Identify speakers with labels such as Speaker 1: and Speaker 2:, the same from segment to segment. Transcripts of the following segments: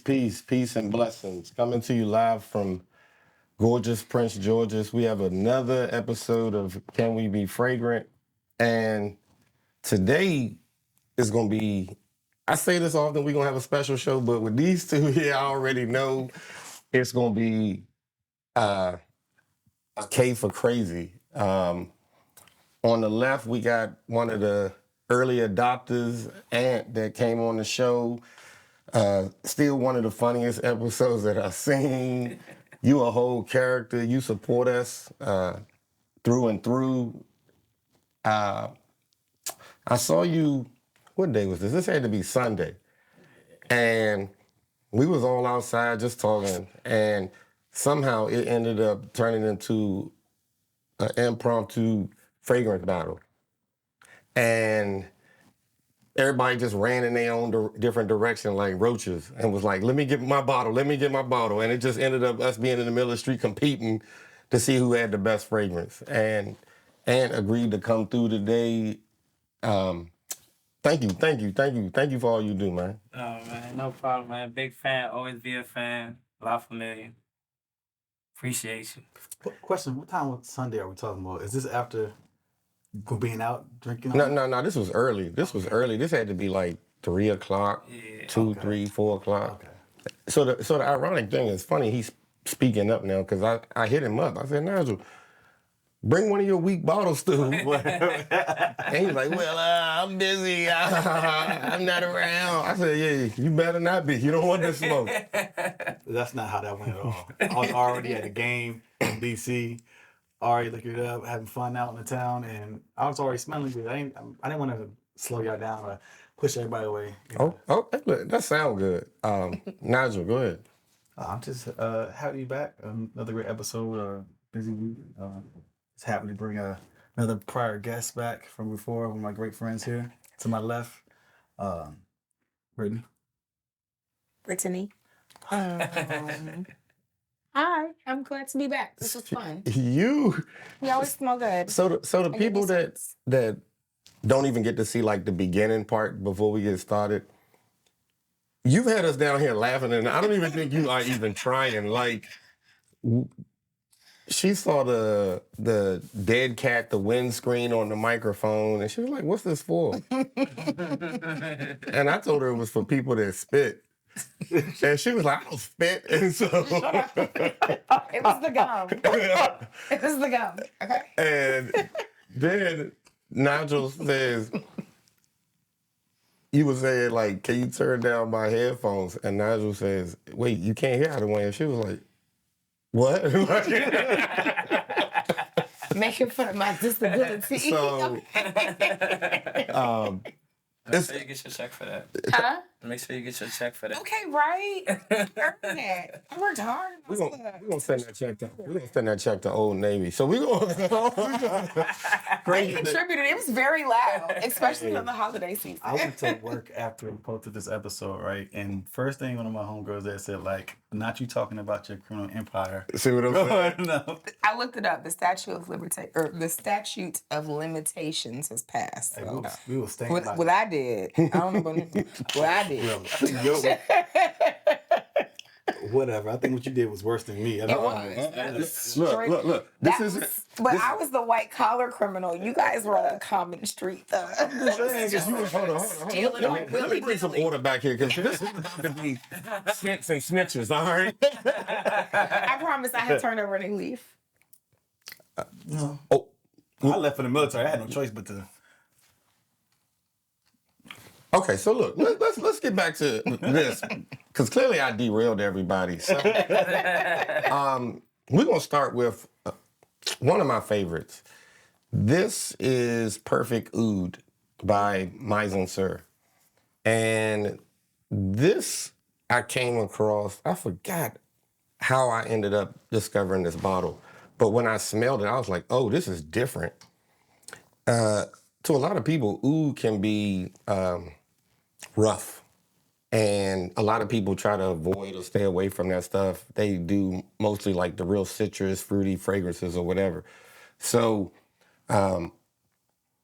Speaker 1: Peace, and blessings. Coming to you live from gorgeous Prince George's. We have another episode of Can We Be Fragrant? And today is going to be, I say this often, we're going to have a special show, but with these two here, I already know it's going to be a K for crazy. On the left, we got one of the early adopters, Ant, that came on the show. Still one of the funniest episodes that I've seen. You a whole character. You support us through and through. I saw you, what day was this? This had to be Sunday. And we was all outside just talking, and somehow it ended up turning into an impromptu fragrance battle. And everybody just ran in their own different direction like roaches and was like, let me get my bottle. And it just ended up us being in the middle of the street competing to see who had the best fragrance. And Ant agreed to come through today. Thank you for all you do, man.
Speaker 2: Oh, man, no problem, man. Big fan, always be a fan. La Familia. Appreciate you.
Speaker 3: Question, what time of Sunday are we talking about? Is this after being out drinking?
Speaker 1: No, this was early. This had to be like 3 o'clock,
Speaker 2: Yeah.
Speaker 1: 2, 3, 4 o'clock.
Speaker 3: Okay.
Speaker 1: So the ironic thing is funny, he's speaking up now because I hit him up. I said, Nigel, bring one of your weak bottles through. And he's like, well, I'm busy. I'm not around. I said, yeah, you better not be. You don't want this smoke.
Speaker 3: That's not how that went at all. I was already at a game in D.C., already looking it up, having fun out in the town, and I was already smelling good. I didn't want to slow y'all down or push everybody away. You know?
Speaker 1: Hey, look, that sounds good. Nigel, go ahead.
Speaker 3: I'm just happy to be back. Another great episode. Busy week. Just happy to bring another prior guest back from before, one of my great friends here. To my left, Brittany.
Speaker 4: Brittany. Hi, I'm glad to be back. This was fun.
Speaker 1: You
Speaker 4: always smell good.
Speaker 1: So the people that don't even get to see like the beginning part before we get started, you've had us down here laughing, and I don't even think you are even trying. Like, she saw the dead cat, the windscreen on the microphone, and she was like, "What's this for?" And I told her it was for people that spit. And she was like, I don't spit. And so
Speaker 4: It was the gum. It was the gum. Okay.
Speaker 1: And then Nigel says, you were saying, like, can you turn down my headphones? And Nigel says, wait, you can't hear out of one. And she was like, what?
Speaker 4: Making fun of my disability.
Speaker 1: So,
Speaker 2: Make sure you get your check for that.
Speaker 4: Huh?
Speaker 2: Make sure you get your check for that.
Speaker 4: Okay, right. Earn that. I worked hard.
Speaker 1: We're gonna send that check to Old Navy. So we're gonna
Speaker 4: I contributed. It was very loud, especially on the holiday season.
Speaker 3: I went to work after we posted this episode, right? And first thing, one of my homegirls there said, like, not you talking about your criminal empire.
Speaker 1: see what I'm saying?
Speaker 3: No.
Speaker 4: I looked it up. The statute of limitations has passed.
Speaker 3: Hey,
Speaker 4: So.
Speaker 3: we were staying
Speaker 4: What I did. I don't know what I did.
Speaker 3: Whatever. I think what you did was worse than me.
Speaker 4: It was.
Speaker 1: Look.
Speaker 4: But I was the white collar criminal. You guys were on the common street, though.
Speaker 1: Hold on. Let me bring some order back here because this is about to be snitch and snitches, all right?
Speaker 4: I promise I had turned over a new leaf.
Speaker 3: No.
Speaker 1: Oh,
Speaker 3: I left for the military. I had no choice but to.
Speaker 1: okay. So look, let's get back to this because clearly I derailed everybody. So, we're gonna start with one of my favorites. This is Perfect Oud by Mizensir, and this I came across. I forgot how I ended up discovering this bottle, but when I smelled it, I was like, "Oh, this is different." To a lot of people, oud can be rough, and a lot of people try to avoid or stay away from that stuff. They do mostly like the real citrus, fruity fragrances or whatever. So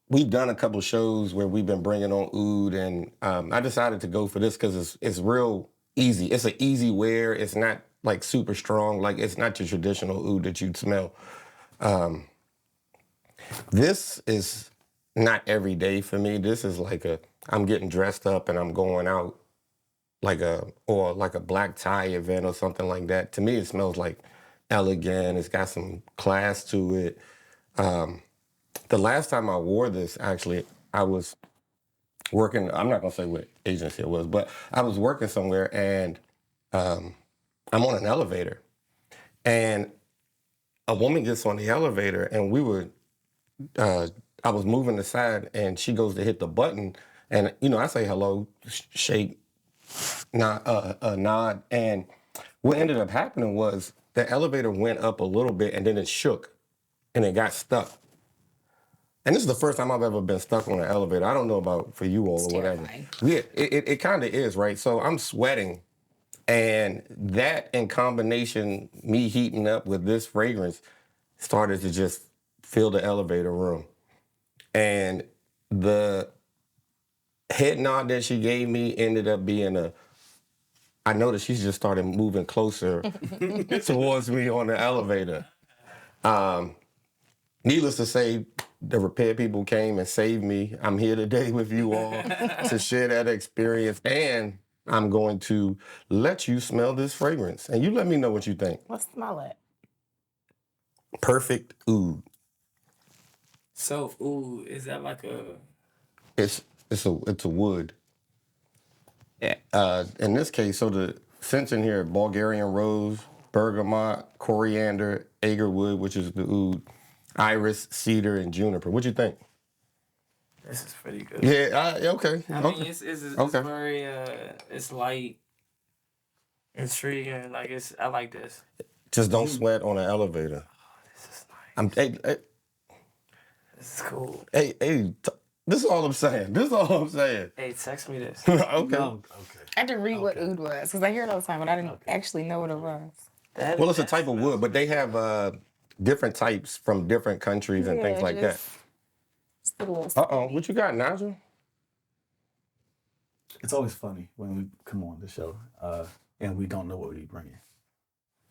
Speaker 1: we've done a couple shows where we've been bringing on oud, and I decided to go for this because it's real easy. It's an easy wear. It's not like super strong. Like it's not your traditional oud that you'd smell. This is not every day for me. This is like I'm getting dressed up and I'm going out like a black tie event or something like that. To me, it smells like elegant. It's got some class to it. The last time I wore this, actually, I was working. I'm not gonna say what agency it was, but I was working somewhere and I'm on an elevator, and a woman gets on the elevator, and I was moving aside, and she goes to hit the button, and I say hello, shake, nod, and what ended up happening was the elevator went up a little bit, and then it shook, and it got stuck. And this is the first time I've ever been stuck on an elevator. I don't know about for you all or whatever.
Speaker 4: Terrifying.
Speaker 1: Yeah, it kind of is, right? So I'm sweating, and that in combination, me heating up with this fragrance, started to just fill the elevator room. And the head nod that she gave me ended up being I noticed she just started moving closer towards me on the elevator. Needless to say, the repair people came and saved me. I'm here today with you all to share that experience. And I'm going to let you smell this fragrance. And you let me know what you think.
Speaker 4: Let's smell it.
Speaker 1: Perfect oud.
Speaker 2: So, ooh, is that like a...
Speaker 1: It's a wood. In this case, so the scents in here: Bulgarian rose, bergamot, coriander, agarwood, which is the oud, iris, cedar, and juniper. What you think?
Speaker 2: This is pretty good.
Speaker 1: Yeah. Okay.
Speaker 2: I
Speaker 1: Okay.
Speaker 2: mean, it's
Speaker 1: Okay.
Speaker 2: very, it's light, intriguing. Like, I like this.
Speaker 1: Just don't sweat on an elevator.
Speaker 2: This is nice.
Speaker 1: Hey,
Speaker 2: This is cool.
Speaker 1: this is all I'm saying. This is all I'm saying.
Speaker 2: Hey, text me this.
Speaker 1: Okay.
Speaker 3: No, okay.
Speaker 4: I had to read what oud was because I hear it all the time, but I didn't actually know what it was.
Speaker 1: Well, it's a type of wood, but they have different types from different countries and things like that.
Speaker 4: It's a little
Speaker 1: What you got, Nigel?
Speaker 3: It's always funny when we come on the show and we don't know what we're bringing.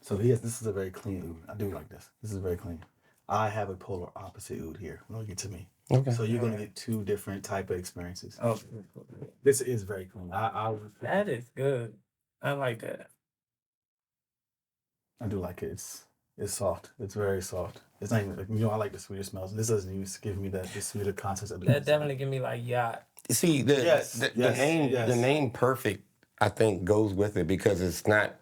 Speaker 3: So this is a very clean oud. I do like this. This is very clean. I have a polar opposite oud here. When we get to me.
Speaker 1: Okay.
Speaker 3: So you're gonna get two different type of experiences.
Speaker 2: Oh,
Speaker 3: This is very clean.
Speaker 2: that is good. I like that.
Speaker 3: I do like it. It's soft. It's very soft. It's not even I like the sweeter smells. This doesn't even give me the sweeter context of the
Speaker 2: That definitely give me like yacht.
Speaker 1: See, the
Speaker 3: Yes.
Speaker 1: name perfect, I think, goes with it because it's not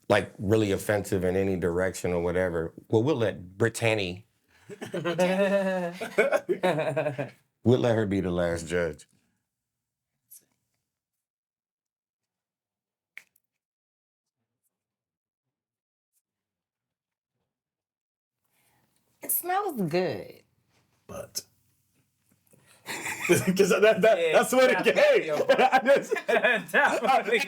Speaker 1: like really offensive in any direction or whatever. Well, we'll let Brittany, we'll let her be the last judge.
Speaker 4: It smells good.
Speaker 3: But because that's what it gave.
Speaker 2: Definitely.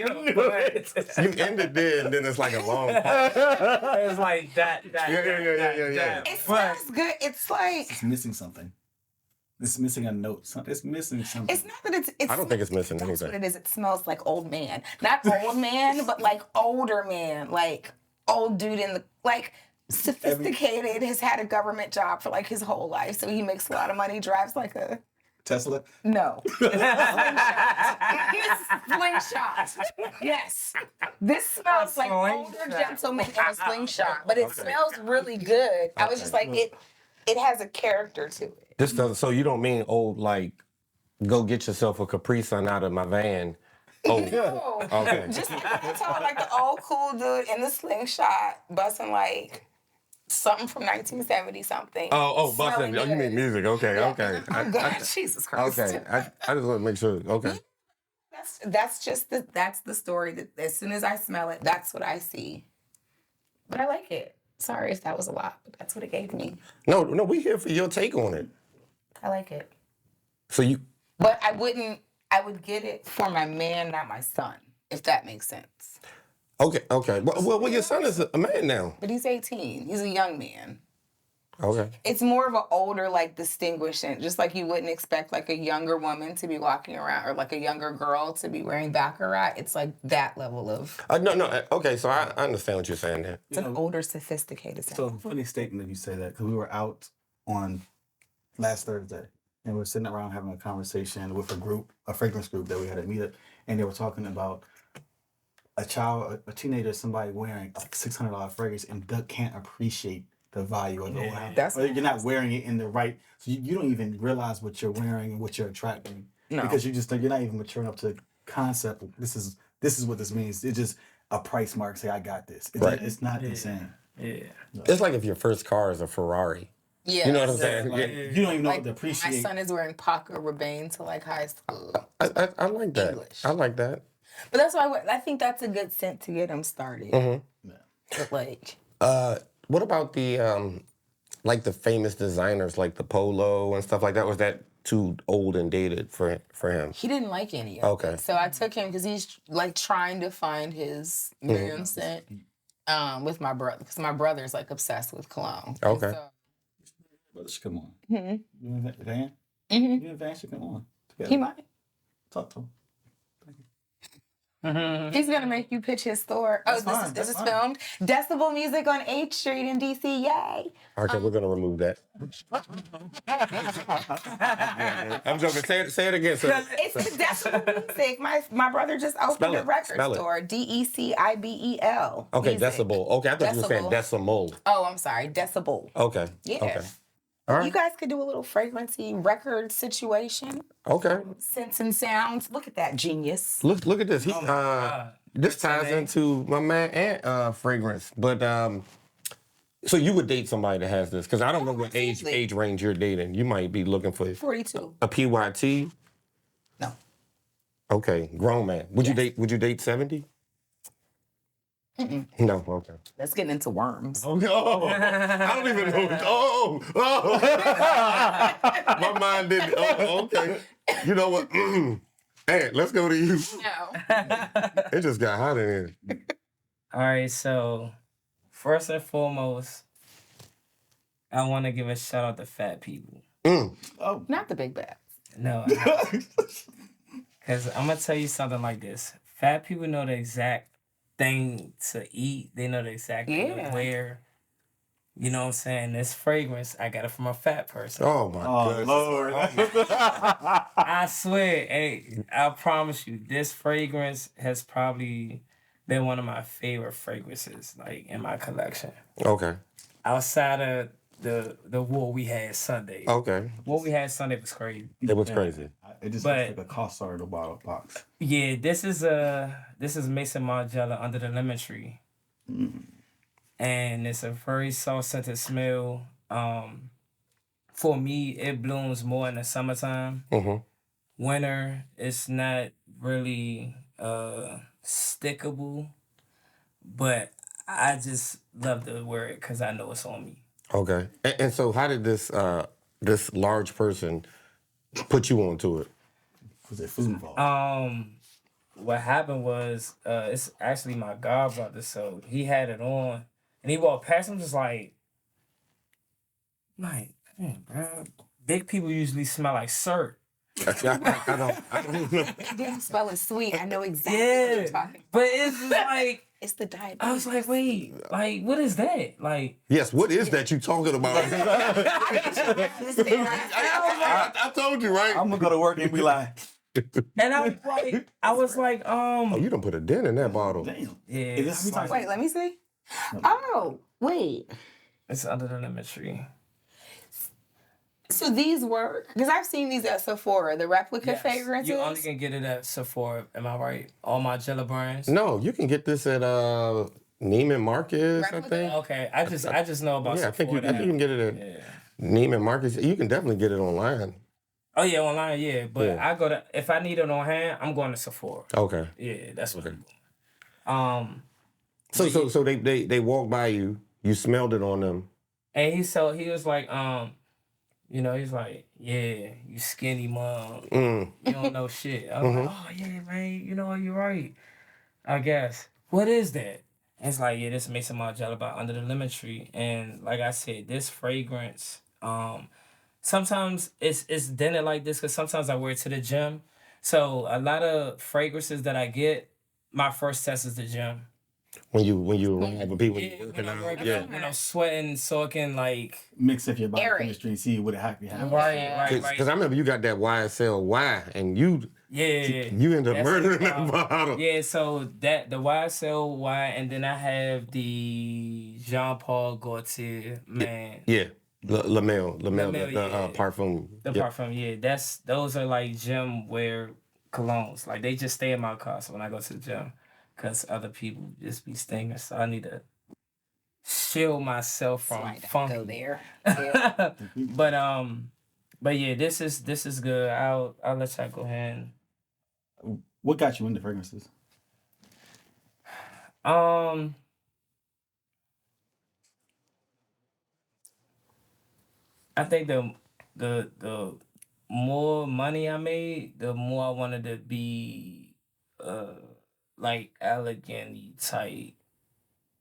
Speaker 1: You ended there, and then it's like a long pause.
Speaker 2: It's like that.
Speaker 1: Yeah.
Speaker 4: It smells good. It's like
Speaker 3: It's missing something. It's missing a note. It's missing something.
Speaker 4: it's not that it's.
Speaker 1: I don't think it's missing
Speaker 4: That's
Speaker 1: anything.
Speaker 4: what it is. It smells like old man. Not old man, but like older man. Like old dude in the like sophisticated. Has had a government job for like his whole life, so he makes a lot of money. Drives like a
Speaker 3: Tesla.
Speaker 4: no. Slingshot. Yes. This smells like older gentleman in a slingshot, but it smells really good. I was just like it has a character to it.
Speaker 1: This doesn't. So you don't mean old like go get yourself a Capri Sun out of my van? Oh,
Speaker 4: No.
Speaker 1: okay.
Speaker 4: Just I'm talking like the old cool dude in the slingshot, busting like something from 1970 something.
Speaker 1: Oh, busting.
Speaker 4: Smelling
Speaker 1: Oh, you mean
Speaker 4: good.
Speaker 1: music? Okay,
Speaker 4: Yeah.
Speaker 1: okay.
Speaker 4: Oh God, Jesus Christ.
Speaker 1: Okay. I just want to make sure. Okay.
Speaker 4: That's just the story that as soon as I smell it, that's what I see. But I like it. Sorry if that was a lot, but that's what it gave me.
Speaker 1: No, we here for your take on it.
Speaker 4: I like it.
Speaker 1: So you.
Speaker 4: But I would get it for my man, not my son, if that makes sense.
Speaker 1: Okay. Well, your son is a man now.
Speaker 4: But he's 18. He's a young man.
Speaker 1: Okay.
Speaker 4: It's more of an older, like, distinguishing, just like you wouldn't expect like a younger woman to be walking around or like a younger girl to be wearing baccarat. It's like that level of.
Speaker 1: No. Okay, so I understand what you're saying there.
Speaker 4: It's an older, sophisticated.
Speaker 3: So funny statement that you say that because we were out on last Thursday and we were sitting around having a conversation with a fragrance group that we had at meetup, and they were talking about a teenager, somebody wearing like $600 fragrance and can't appreciate the value of the oil.
Speaker 4: That's
Speaker 3: or you're not wearing it in the right, so you don't even realize what you're wearing and what you're attracting because you just think you're not even mature enough to concept. This is what this means. It's just a price mark. Say I got this. It's not insane.
Speaker 2: Yeah.
Speaker 1: It's like if your first car is a Ferrari.
Speaker 4: Yeah.
Speaker 1: You know what I'm saying?
Speaker 3: Like, you don't even know
Speaker 4: Like,
Speaker 3: what to appreciate.
Speaker 4: my son is wearing Paco Rabanne to like high school.
Speaker 1: I like that.
Speaker 4: English.
Speaker 1: I like that.
Speaker 4: But that's why I think that's a good scent to get him started. But like,
Speaker 1: What about the like the famous designers like the Polo and stuff like that? Was that too old and dated for him?
Speaker 4: he didn't like any of
Speaker 1: Okay.
Speaker 4: it. So I took him because he's like trying to find his man scent with my brother, because my brother's like obsessed with cologne. And
Speaker 1: Okay.
Speaker 4: so,
Speaker 3: Brother should come on.
Speaker 4: Mhm.
Speaker 3: You and Van?
Speaker 4: Mhm.
Speaker 3: You and Van should come on. Together.
Speaker 4: he might.
Speaker 3: Talk to him.
Speaker 4: He's gonna make you pitch his store.
Speaker 3: That's
Speaker 4: Oh,
Speaker 3: fine,
Speaker 4: this is
Speaker 3: that's fine.
Speaker 4: filmed. Decibel Music on H Street in DC. Yay!
Speaker 1: Okay, we're gonna remove that. I'm joking. Say it again. Sir.
Speaker 4: It's the Decibel Music. My brother just opened
Speaker 1: Spell
Speaker 4: a
Speaker 1: it,
Speaker 4: record
Speaker 1: spell it.
Speaker 4: store. DECIBEL.
Speaker 1: Okay,
Speaker 4: Music.
Speaker 1: decibel. Okay, I thought you were saying
Speaker 4: Decibel.
Speaker 1: decimal.
Speaker 4: Oh, I'm sorry. Decibel.
Speaker 1: Okay.
Speaker 4: Yeah.
Speaker 1: Okay. All right.
Speaker 4: You guys could do a little fragrancy record situation.
Speaker 1: Okay.
Speaker 4: Scents and sounds. Look at that genius.
Speaker 1: Look at this. This
Speaker 2: What's her
Speaker 1: ties
Speaker 2: name?
Speaker 1: into my man and fragrance. But so you would date somebody that has this? Because I don't know what
Speaker 4: absolutely.
Speaker 1: age range you're dating. You might be looking for
Speaker 4: 42.
Speaker 1: a PYT.
Speaker 4: No.
Speaker 1: Okay, grown man. Would you date 70? No. Okay.
Speaker 4: Let's get into worms.
Speaker 1: Oh no! I don't even know. My mind didn't. Oh, okay. You know what? Hey, let's go to you.
Speaker 4: No.
Speaker 1: It just got hot in here.
Speaker 2: All right, so first and foremost, I want to give a shout out to fat people.
Speaker 3: Oh.
Speaker 4: Not the big bad.
Speaker 2: No, because I'm gonna tell you something like this: fat people know the exact thing to eat. They know the exact thing to
Speaker 4: Yeah.
Speaker 2: wear. You know what I'm saying? This fragrance, I got it from a fat person.
Speaker 1: Oh my
Speaker 3: Oh,
Speaker 1: goodness.
Speaker 3: Lord.
Speaker 2: I swear, hey, I promise you, this fragrance has probably been one of my favorite fragrances, like in my collection.
Speaker 1: Okay.
Speaker 2: Outside of the war we had Sunday.
Speaker 1: Okay.
Speaker 2: What we had Sunday was crazy.
Speaker 1: It was crazy.
Speaker 3: It just
Speaker 2: But-
Speaker 3: looks like a cost of the bottle box.
Speaker 2: Yeah, this is Maison Margiela under the lemon tree. And it's a very soft scented smell. For me, it blooms more in the summertime.
Speaker 1: Mm-hmm.
Speaker 2: Winter, it's not really stickable, but I just love to wear it because I know it's on me.
Speaker 1: Okay. And so, how did this this large person put you onto it?
Speaker 3: Was it food involved?
Speaker 2: What happened was it's actually my godbrother, so he had it on, and he walked past him just like, man, bro, big people usually smell like syrup.
Speaker 1: I don't know.
Speaker 4: It didn't spell it sweet. I know exactly what
Speaker 2: Yeah,
Speaker 4: you're talking about.
Speaker 2: but it's just like
Speaker 4: It's the diabetes.
Speaker 2: I was like, wait, like what is that? Like
Speaker 1: Yes, what is that you talking about? I told you, right?
Speaker 3: I'm gonna go to work and be like,
Speaker 2: and I was like,
Speaker 1: Oh, you done put a dent in that bottle.
Speaker 3: damn.
Speaker 2: yeah,
Speaker 3: Is this
Speaker 2: it's,
Speaker 3: how many
Speaker 4: Wait, let me see. Oh, wait.
Speaker 2: it's under the lemon tree.
Speaker 4: So these were, because I've seen these at Sephora, the replica
Speaker 2: Yes,
Speaker 4: fragrances.
Speaker 2: you only can get it at Sephora. Am I right? All my Margiela brands.
Speaker 1: No, you can get this at Neiman Marcus, I
Speaker 4: Replica?
Speaker 1: think.
Speaker 2: Okay, I just know about
Speaker 1: Yeah, I think you
Speaker 2: Sephora.
Speaker 1: can get it at
Speaker 2: Yeah.
Speaker 1: Neiman Marcus. You can definitely get it online.
Speaker 2: Oh yeah, online, yeah. But
Speaker 1: Yeah.
Speaker 2: I go to if I need it on hand, I'm going to Sephora.
Speaker 1: Okay.
Speaker 2: Yeah, that's what
Speaker 1: Okay.
Speaker 2: I'm doing.
Speaker 1: So they walked by you. You smelled it on them.
Speaker 2: And he was like, he's like, yeah, you skinny mom.
Speaker 1: Mm.
Speaker 2: You don't know shit. I was like, oh yeah, man, you know what, you're right. I guess. What is that? It's like, yeah, this Maison Margiela by Under the Lemon Tree. And like I said, this fragrance, sometimes it's dented like this because sometimes I wear it to the gym. So a lot of fragrances that I get, my first test is the gym.
Speaker 1: When you arrive with people, when
Speaker 2: Yeah,
Speaker 1: you
Speaker 2: when
Speaker 1: working
Speaker 2: I'm
Speaker 1: out.
Speaker 2: working
Speaker 1: Yeah.
Speaker 2: out, when I'm sweating, soaking, like,
Speaker 3: Mix up your body
Speaker 4: Eric.
Speaker 3: chemistry and see what it happy happen.
Speaker 2: right.
Speaker 1: Because I remember you got that YSL and you
Speaker 2: Yeah.
Speaker 1: end up
Speaker 2: That's
Speaker 1: murdering
Speaker 2: like,
Speaker 1: that bottle.
Speaker 2: Yeah, so that the YSL and then I have the Jean Paul Gaultier, man.
Speaker 1: Yeah. Lamel,
Speaker 2: Lamel,
Speaker 1: the
Speaker 2: yeah.
Speaker 1: parfum.
Speaker 2: The
Speaker 1: Yeah.
Speaker 2: parfum, yeah. Those are like gym wear colognes. Like they just stay in my car. So when I go to the gym, because other people just be stinging. So I need to shield myself
Speaker 4: So
Speaker 2: from
Speaker 4: I don't
Speaker 2: funky.
Speaker 4: go there. Yeah.
Speaker 2: but yeah, this is good. I'll let y'all go ahead
Speaker 3: What got you into fragrances?
Speaker 2: and I think the more money I made, the more I wanted to be like elegantly tight,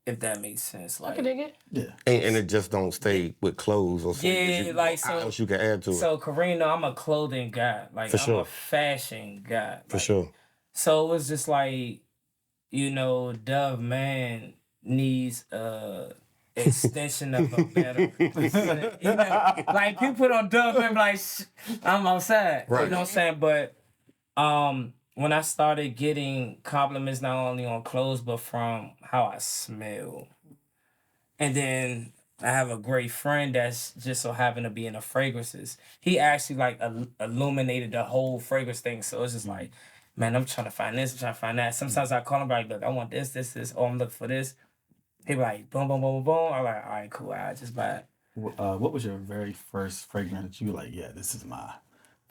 Speaker 2: if that makes sense.
Speaker 4: I
Speaker 2: Like
Speaker 4: can dig it.
Speaker 3: Yeah.
Speaker 1: And it just don't stay with clothes or something.
Speaker 2: Yeah, like, so-
Speaker 1: How else you can add to it.
Speaker 2: so Kareem, no, I'm a clothing guy. Like
Speaker 1: For
Speaker 2: I'm
Speaker 1: sure.
Speaker 2: a fashion guy.
Speaker 1: For
Speaker 2: Like,
Speaker 1: sure.
Speaker 2: So it was just like, Dove Man needs a extension of a better. Like people put on Dove Man, like I'm outside.
Speaker 1: Right.
Speaker 2: You know what I'm saying? But when I started getting compliments not only on clothes but from how I smell, and then I have a great friend that's just so happened to be in the fragrances. He actually like illuminated the whole fragrance thing. So it's just like, man, I'm trying to find this, I'm trying to find that. Sometimes I call him like, look, I want this. Oh, I'm looking for this. He be like, boom, boom, boom, boom, boom. I'm like, all right, cool. I just buy it.
Speaker 3: What was your very first fragrance that you were like, yeah, this is my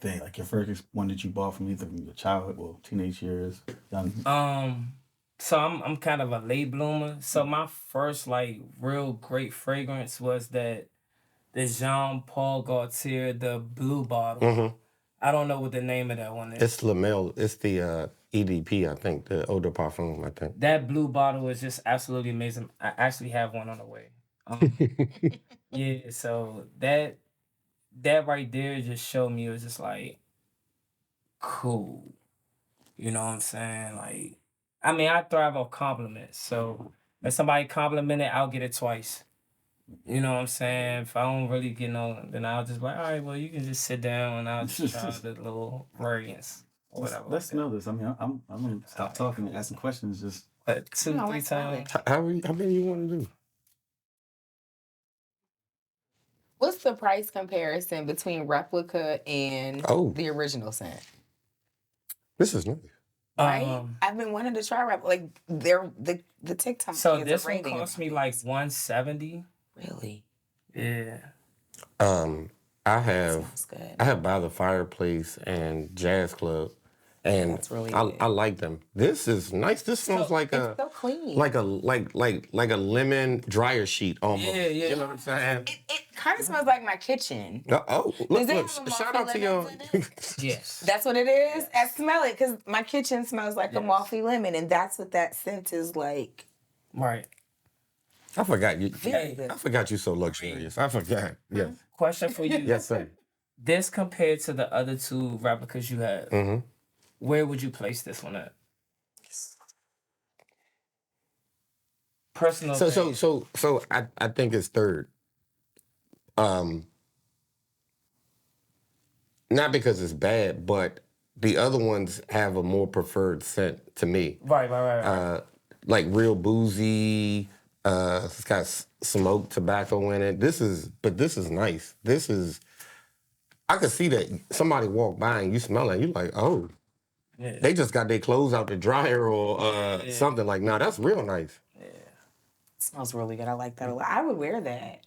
Speaker 3: thing? Like your first one that you bought from either from your childhood or teenage years, young.
Speaker 2: So I'm kind of a late bloomer. So my first like real great fragrance was the Jean Paul Gaultier, the blue bottle.
Speaker 1: Mm-hmm.
Speaker 2: I don't know what the name of that one is.
Speaker 1: It's Lamel. It's the EDP, I think, the eau de parfum, I think.
Speaker 2: That blue bottle is just absolutely amazing. I actually have one on the way. Yeah, so that right there just showed me it was just like cool. You know what I'm saying? Like, I mean, I thrive on compliments. So if somebody compliment it, I'll get it twice. You know what I'm saying? If I don't really get no, then I'll just be like, all right, well, you can just sit down and I'll just try the little variants or whatever.
Speaker 3: Let's smell this. I mean, I'm gonna stop talking and ask some questions. Just
Speaker 2: What, 2,
Speaker 4: No,
Speaker 2: 3
Speaker 4: I smell
Speaker 2: times?
Speaker 4: it.
Speaker 1: How many you want to do?
Speaker 4: What's the price comparison between replica and the original scent?
Speaker 1: This is nice.
Speaker 4: Right? I've been wanting to try replica. Like they're the TikTok.
Speaker 2: So
Speaker 4: kids
Speaker 2: this
Speaker 4: are
Speaker 2: one
Speaker 4: raving
Speaker 2: cost
Speaker 4: about
Speaker 2: me
Speaker 4: it.
Speaker 2: like $170.
Speaker 4: Really?
Speaker 2: Yeah.
Speaker 1: I have
Speaker 4: Smells good.
Speaker 1: By the Fireplace and Jazz Club, and
Speaker 4: That's really
Speaker 1: I
Speaker 4: good.
Speaker 1: like them. This is nice. This smells like
Speaker 4: It's so clean.
Speaker 1: like a lemon dryer sheet almost.
Speaker 2: Yeah.
Speaker 1: You know what I'm saying?
Speaker 4: It kind of smells like my kitchen.
Speaker 1: Look,
Speaker 4: Does it have a
Speaker 1: shout
Speaker 4: mossy
Speaker 1: out to your.
Speaker 4: lemons in
Speaker 2: Yes.
Speaker 4: That's what it is. I smell it because my kitchen smells like a
Speaker 2: Yes.
Speaker 4: mossy lemon, and that's what that scent is like.
Speaker 2: Right.
Speaker 1: I forgot you.
Speaker 4: Very good.
Speaker 1: I forgot you so luxurious. I forgot. Yes.
Speaker 2: Question for you.
Speaker 1: Yes, sir.
Speaker 2: This compared to the other two replicas you have,
Speaker 1: Mm-hmm.
Speaker 2: where would you place this one at? Personal. opinion.
Speaker 1: So I think it's third. Not because it's bad, but the other ones have a more preferred scent to me.
Speaker 2: Right.
Speaker 1: Like real boozy. It's got smoked tobacco in it. This is nice. I could see that somebody walk by and you smell it, and you're like, oh,
Speaker 2: Yeah.
Speaker 1: they just got their clothes out the dryer or something like. No, that's real nice.
Speaker 4: It smells really good. I like that a lot. I would wear that.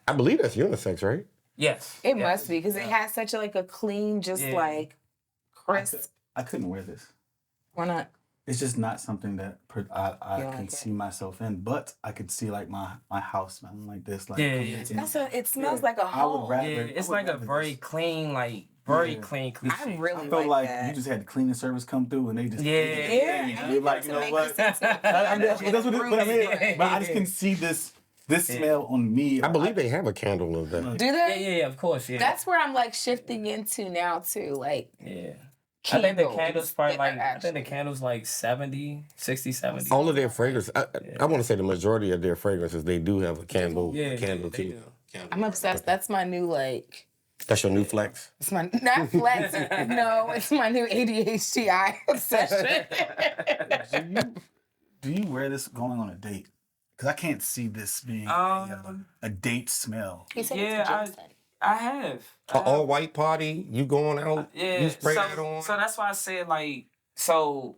Speaker 1: I believe that's unisex, right?
Speaker 2: Yes.
Speaker 4: It must be because it has such a clean, just
Speaker 2: Yeah.
Speaker 4: like crisp.
Speaker 3: I couldn't wear this.
Speaker 4: Why not?
Speaker 3: It's just not something that I
Speaker 4: You
Speaker 3: can
Speaker 4: like it?
Speaker 3: see myself in. But I could see like my house smelling like this. Like
Speaker 2: Yeah,
Speaker 3: coming
Speaker 2: yeah.
Speaker 3: into-
Speaker 4: It smells like a
Speaker 3: I would
Speaker 4: home.
Speaker 3: rather.
Speaker 2: Yeah, it's
Speaker 3: I would
Speaker 2: like a
Speaker 3: rather
Speaker 2: very
Speaker 3: this.
Speaker 2: clean, like very
Speaker 3: Yeah.
Speaker 2: clean,
Speaker 4: I
Speaker 2: cliche.
Speaker 4: really
Speaker 3: I felt like
Speaker 4: that.
Speaker 3: you just had the cleaning service come through and they just
Speaker 2: Yeah.
Speaker 3: you're like, you know what? That's what but I mean, but I just can see this smell on me.
Speaker 1: I believe they have a candle of that.
Speaker 4: Do
Speaker 2: Yeah,
Speaker 4: they?
Speaker 2: yeah, of course, yeah.
Speaker 4: That's where I'm like shifting into now too. Like
Speaker 2: yeah. I
Speaker 4: candles.
Speaker 2: think the candles probably
Speaker 4: that are
Speaker 2: like I think the
Speaker 4: actually-
Speaker 2: candles like 70, 60, 70.
Speaker 1: All of their fragrances, I want to say the majority of their fragrances, they do have a candle.
Speaker 2: Yeah,
Speaker 1: candle
Speaker 2: they
Speaker 1: too.
Speaker 2: do.
Speaker 4: I'm obsessed. That's my new like.
Speaker 1: That's your new flex.
Speaker 4: It's my not flex. No, it's my new ADHD obsession.
Speaker 3: Do you wear this going on a date? Because I can't see this being a date smell.
Speaker 4: He said
Speaker 2: Yeah,
Speaker 4: it's a ginseng.
Speaker 2: I have.
Speaker 1: An all white party, you going out,
Speaker 2: Yeah,
Speaker 1: you spray that on.
Speaker 2: so that's why I said like so.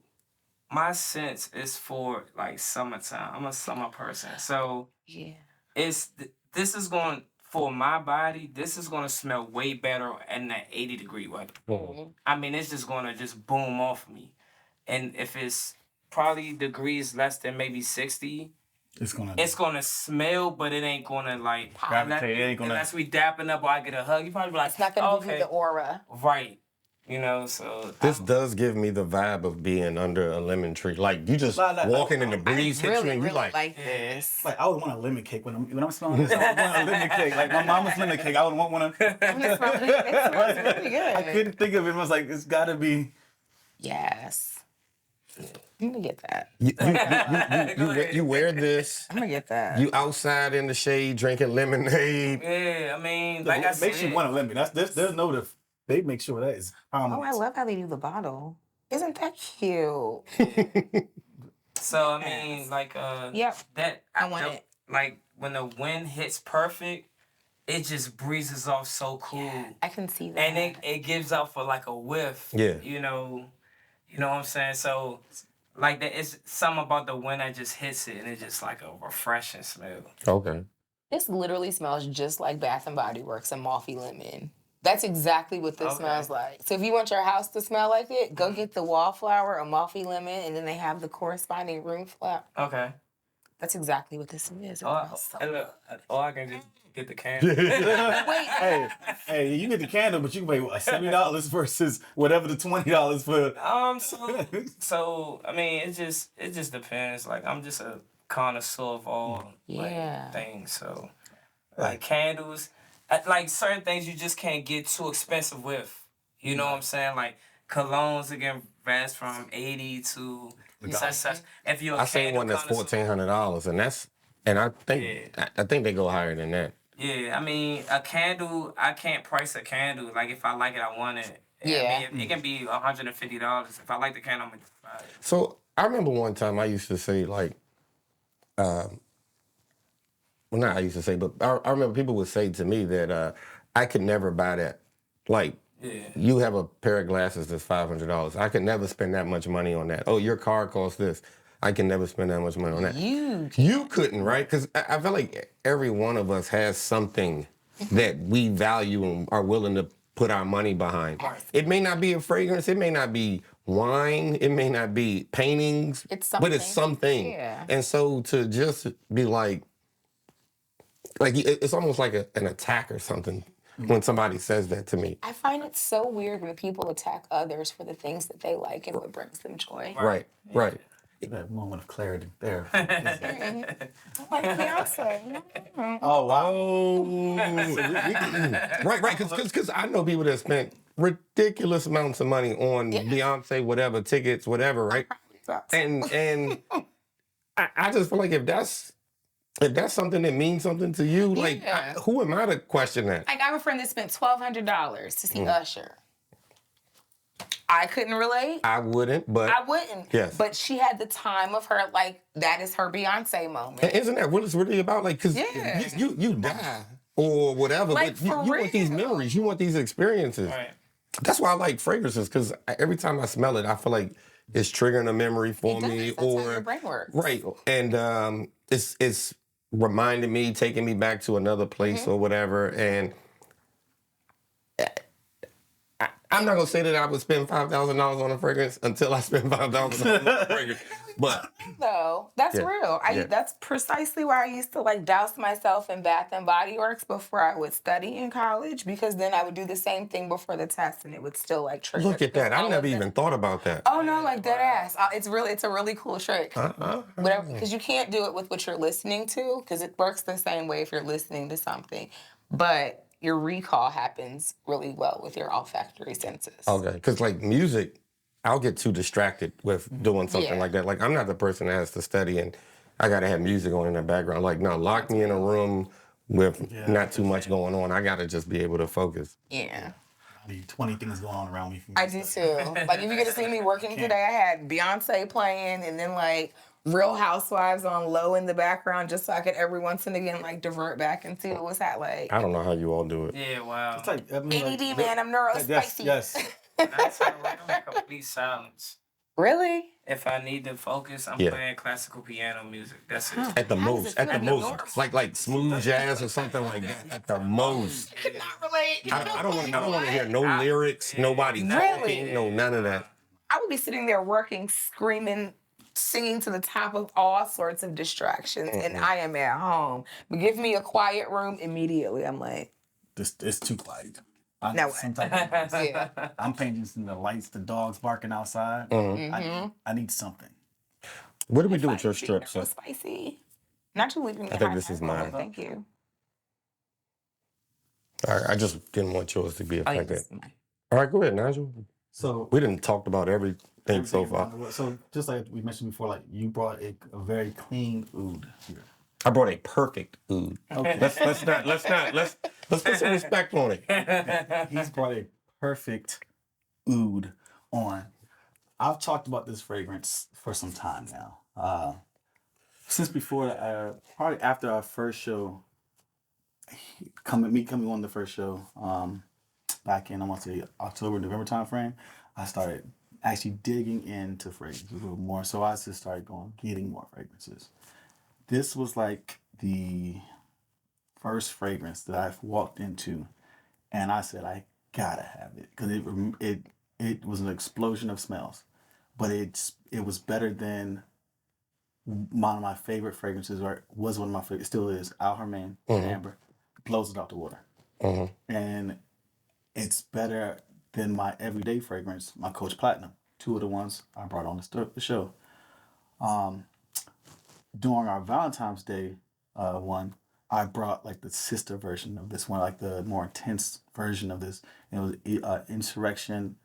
Speaker 2: My sense is for like summertime. I'm a summer person, so
Speaker 4: Yeah.
Speaker 2: this is going for my body. This is going to smell way better in that 80-degree weather. I mean, it's just going to just boom off me, and if it's probably degrees less than maybe 60. It's gonna smell, but it ain't gonna like
Speaker 3: Gravitate, it ain't gonna-
Speaker 2: unless we dapping up or I get a hug. You probably be like,
Speaker 4: It's not gonna give
Speaker 2: okay,
Speaker 4: you the aura.
Speaker 2: right? You know, so
Speaker 1: This does give me the vibe of being under a lemon tree. Like you just
Speaker 3: Nah,
Speaker 1: walking in the breeze hits you and you like,
Speaker 4: this.
Speaker 3: Like I would want a lemon cake when I'm smelling this. I would want a lemon cake. Like my mama's lemon cake. I would want one of.
Speaker 4: It smells really good.
Speaker 3: I couldn't think of it. I was like, it's got to be.
Speaker 4: Yes. I'm gonna get that.
Speaker 1: you wear this,
Speaker 4: I'm gonna get that.
Speaker 1: you outside in the shade drinking lemonade.
Speaker 2: yeah. I mean, like I
Speaker 3: It makes
Speaker 2: said,
Speaker 3: you want a lemon. There's no they make sure that is harmless.
Speaker 4: Oh, I love how they do the bottle. Isn't that cute?
Speaker 2: so I mean, like
Speaker 4: Yep.
Speaker 2: that
Speaker 4: I want it.
Speaker 2: Like when the wind hits perfect, it just breezes off so cool.
Speaker 4: I can see that.
Speaker 2: And it gives off for like a whiff.
Speaker 1: Yeah.
Speaker 2: You know what I'm saying? So like that it's something about the wind that just hits it and it's just like a refreshing smell.
Speaker 1: Okay.
Speaker 4: This literally smells just like Bath and Body Works and Moffy Lemon. That's exactly what this
Speaker 2: Okay.
Speaker 4: smells like. So if you want your house to smell like it, go get the wallflower or Moffy Lemon, and then they have the corresponding room flower.
Speaker 2: Okay.
Speaker 4: That's exactly what this is. It smells so
Speaker 2: And
Speaker 4: good.
Speaker 2: look, I can just get the candle.
Speaker 4: Wait,
Speaker 3: Hey, you get the candle, but you can pay what, $70 versus whatever the $20 for.
Speaker 2: So I mean it just depends. Like I'm just a connoisseur of all
Speaker 4: Yeah.
Speaker 2: like, things. So like candles, like certain things you just can't get too expensive with. You know what I'm saying? Like colognes again vast from 80 to such. If you're a
Speaker 1: I seen
Speaker 2: candle
Speaker 1: one that's
Speaker 2: connoisseur-
Speaker 1: $1,400, and I think they go higher than that.
Speaker 2: Yeah, I mean a candle. I can't price a candle. Like if I like it, I want it.
Speaker 4: Yeah.
Speaker 2: I mean, it can be $150. If I like the candle, I'm gonna buy it.
Speaker 1: So I remember one time I used to say like, well, not I used to say, but I remember people would say to me that I could never buy that. Like, you have a pair of glasses that's $500. I could never spend that much money on that. Oh, your car costs this. I can never spend that much money on that. You couldn't, right? Because I feel like every one of us has something that we value and are willing to put our money behind. It may not be a fragrance. It may not be wine. It may not be paintings. But it's something.
Speaker 4: Yeah.
Speaker 1: And so to just be like it's almost like an attack or something when somebody says that to me.
Speaker 4: I find it so weird when people attack others for the things that they like and what brings them joy.
Speaker 1: Right.
Speaker 3: That moment of clarity there.
Speaker 4: Like Beyonce.
Speaker 3: Oh wow!
Speaker 1: Right. Because I know people that spent ridiculous amounts of money on Beyonce, whatever, tickets, whatever, right? And I just feel like if that's something that means something to you, like who am I to question that?
Speaker 4: Like I have a friend that spent $1,200 to see Usher. I couldn't relate.
Speaker 1: I wouldn't, but
Speaker 4: I wouldn't.
Speaker 1: Yes.
Speaker 4: But she had the time of her, like, that is her Beyonce moment.
Speaker 1: and isn't that what it's really about? Like, because you die or whatever,
Speaker 4: Like,
Speaker 1: but you
Speaker 4: for
Speaker 1: want these
Speaker 4: real.
Speaker 1: memories, you want these experiences.
Speaker 2: Right.
Speaker 1: That's why I like fragrances, because every time I smell it, I feel like it's triggering a memory for me,
Speaker 4: That's how your brain works.
Speaker 1: right, and it's reminding me, taking me back to another place or whatever, and I'm not gonna say that I would spend $5,000 on a fragrance until I spend $5,000 on a fragrance. But
Speaker 4: Though that's
Speaker 1: Yeah,
Speaker 4: real.
Speaker 1: yeah.
Speaker 4: That's precisely why I used to like douse myself in Bath and Body Works before I would study in college, because then I would do the same thing before the test and it would still like trigger.
Speaker 1: look at that. I
Speaker 4: all
Speaker 1: never
Speaker 4: of them.
Speaker 1: even thought about that.
Speaker 4: Oh no, like dead ass. It's a really cool trick. Because you can't do it with what you're listening to, because it works the same way if you're listening to something, but your recall happens really well with your olfactory senses.
Speaker 1: Okay, because like music, I'll get too distracted with doing something
Speaker 4: Yeah.
Speaker 1: like that. Like I'm not the person that has to study and I gotta have music on in the background. Like no, lock me in a room with not too much going on. I gotta just be able to focus.
Speaker 4: Yeah.
Speaker 3: I need 20 things going on around me. For me
Speaker 4: I
Speaker 3: to
Speaker 4: do
Speaker 3: study.
Speaker 4: too. Like if you get to see me working today, I had Beyonce playing and then like Real Housewives on low in the background, just so I could every once and again like divert back and see what was that like.
Speaker 1: I don't know how you all do it.
Speaker 2: Yeah, wow.
Speaker 3: It's like, I mean,
Speaker 4: ADD
Speaker 3: like,
Speaker 4: man, I'm neurospicy.
Speaker 3: Yes.
Speaker 2: That's how I'm complete silence.
Speaker 4: Really?
Speaker 2: If I need to focus, I'm
Speaker 1: Yeah.
Speaker 2: playing classical piano music. That's it.
Speaker 1: At the
Speaker 4: How does
Speaker 1: most,
Speaker 4: it
Speaker 1: at the
Speaker 4: feel?
Speaker 1: most, like smooth jazz or something like that. At the most,
Speaker 4: Could not relate.
Speaker 1: I don't want to hear no lyrics, nobody
Speaker 4: Really?
Speaker 1: talking, no none of that.
Speaker 4: I would be sitting there working, screaming, singing to the top of all sorts of distractions, and I am at home. But give me a quiet room immediately. I'm like,
Speaker 3: This it's too quiet. I
Speaker 4: No
Speaker 3: need
Speaker 4: way.
Speaker 3: some type of noise.
Speaker 4: yeah.
Speaker 3: I'm paying attention to the lights, the dogs barking outside.
Speaker 1: Mm-hmm.
Speaker 3: I need something.
Speaker 1: What do we do with your strips?
Speaker 4: So spicy. Not you leaving me.
Speaker 1: I think this is mine.
Speaker 4: Thank you.
Speaker 1: All right, I just didn't want yours to be
Speaker 4: Oh, yeah,
Speaker 1: affected.
Speaker 4: this is mine.
Speaker 1: All right, go ahead, Nigel.
Speaker 3: So
Speaker 1: We didn't talk about everything so far.
Speaker 3: So just like we mentioned before, like you brought a very clean oud here.
Speaker 1: I brought a perfect oud.
Speaker 3: Okay.
Speaker 1: Let's put some respect on it.
Speaker 3: He's brought a perfect oud on. I've talked about this fragrance for some time now. Since before, probably after our first show, coming on the first show, back in I want to say October, November time frame, I started actually digging into fragrances a little more. So I just started getting more fragrances. This was like the first fragrance that I've walked into, and I said I gotta have it because it was an explosion of smells, but it was better than one of my favorite fragrances, or was one of my favorite. It still is Al Herman Amber. Blows it out the water, and it's better than my everyday fragrance, my Coach Platinum. Two of the ones I brought on the show. During our Valentine's Day one, I brought like the sister version of this one, like the more intense version of this. It was Insurrection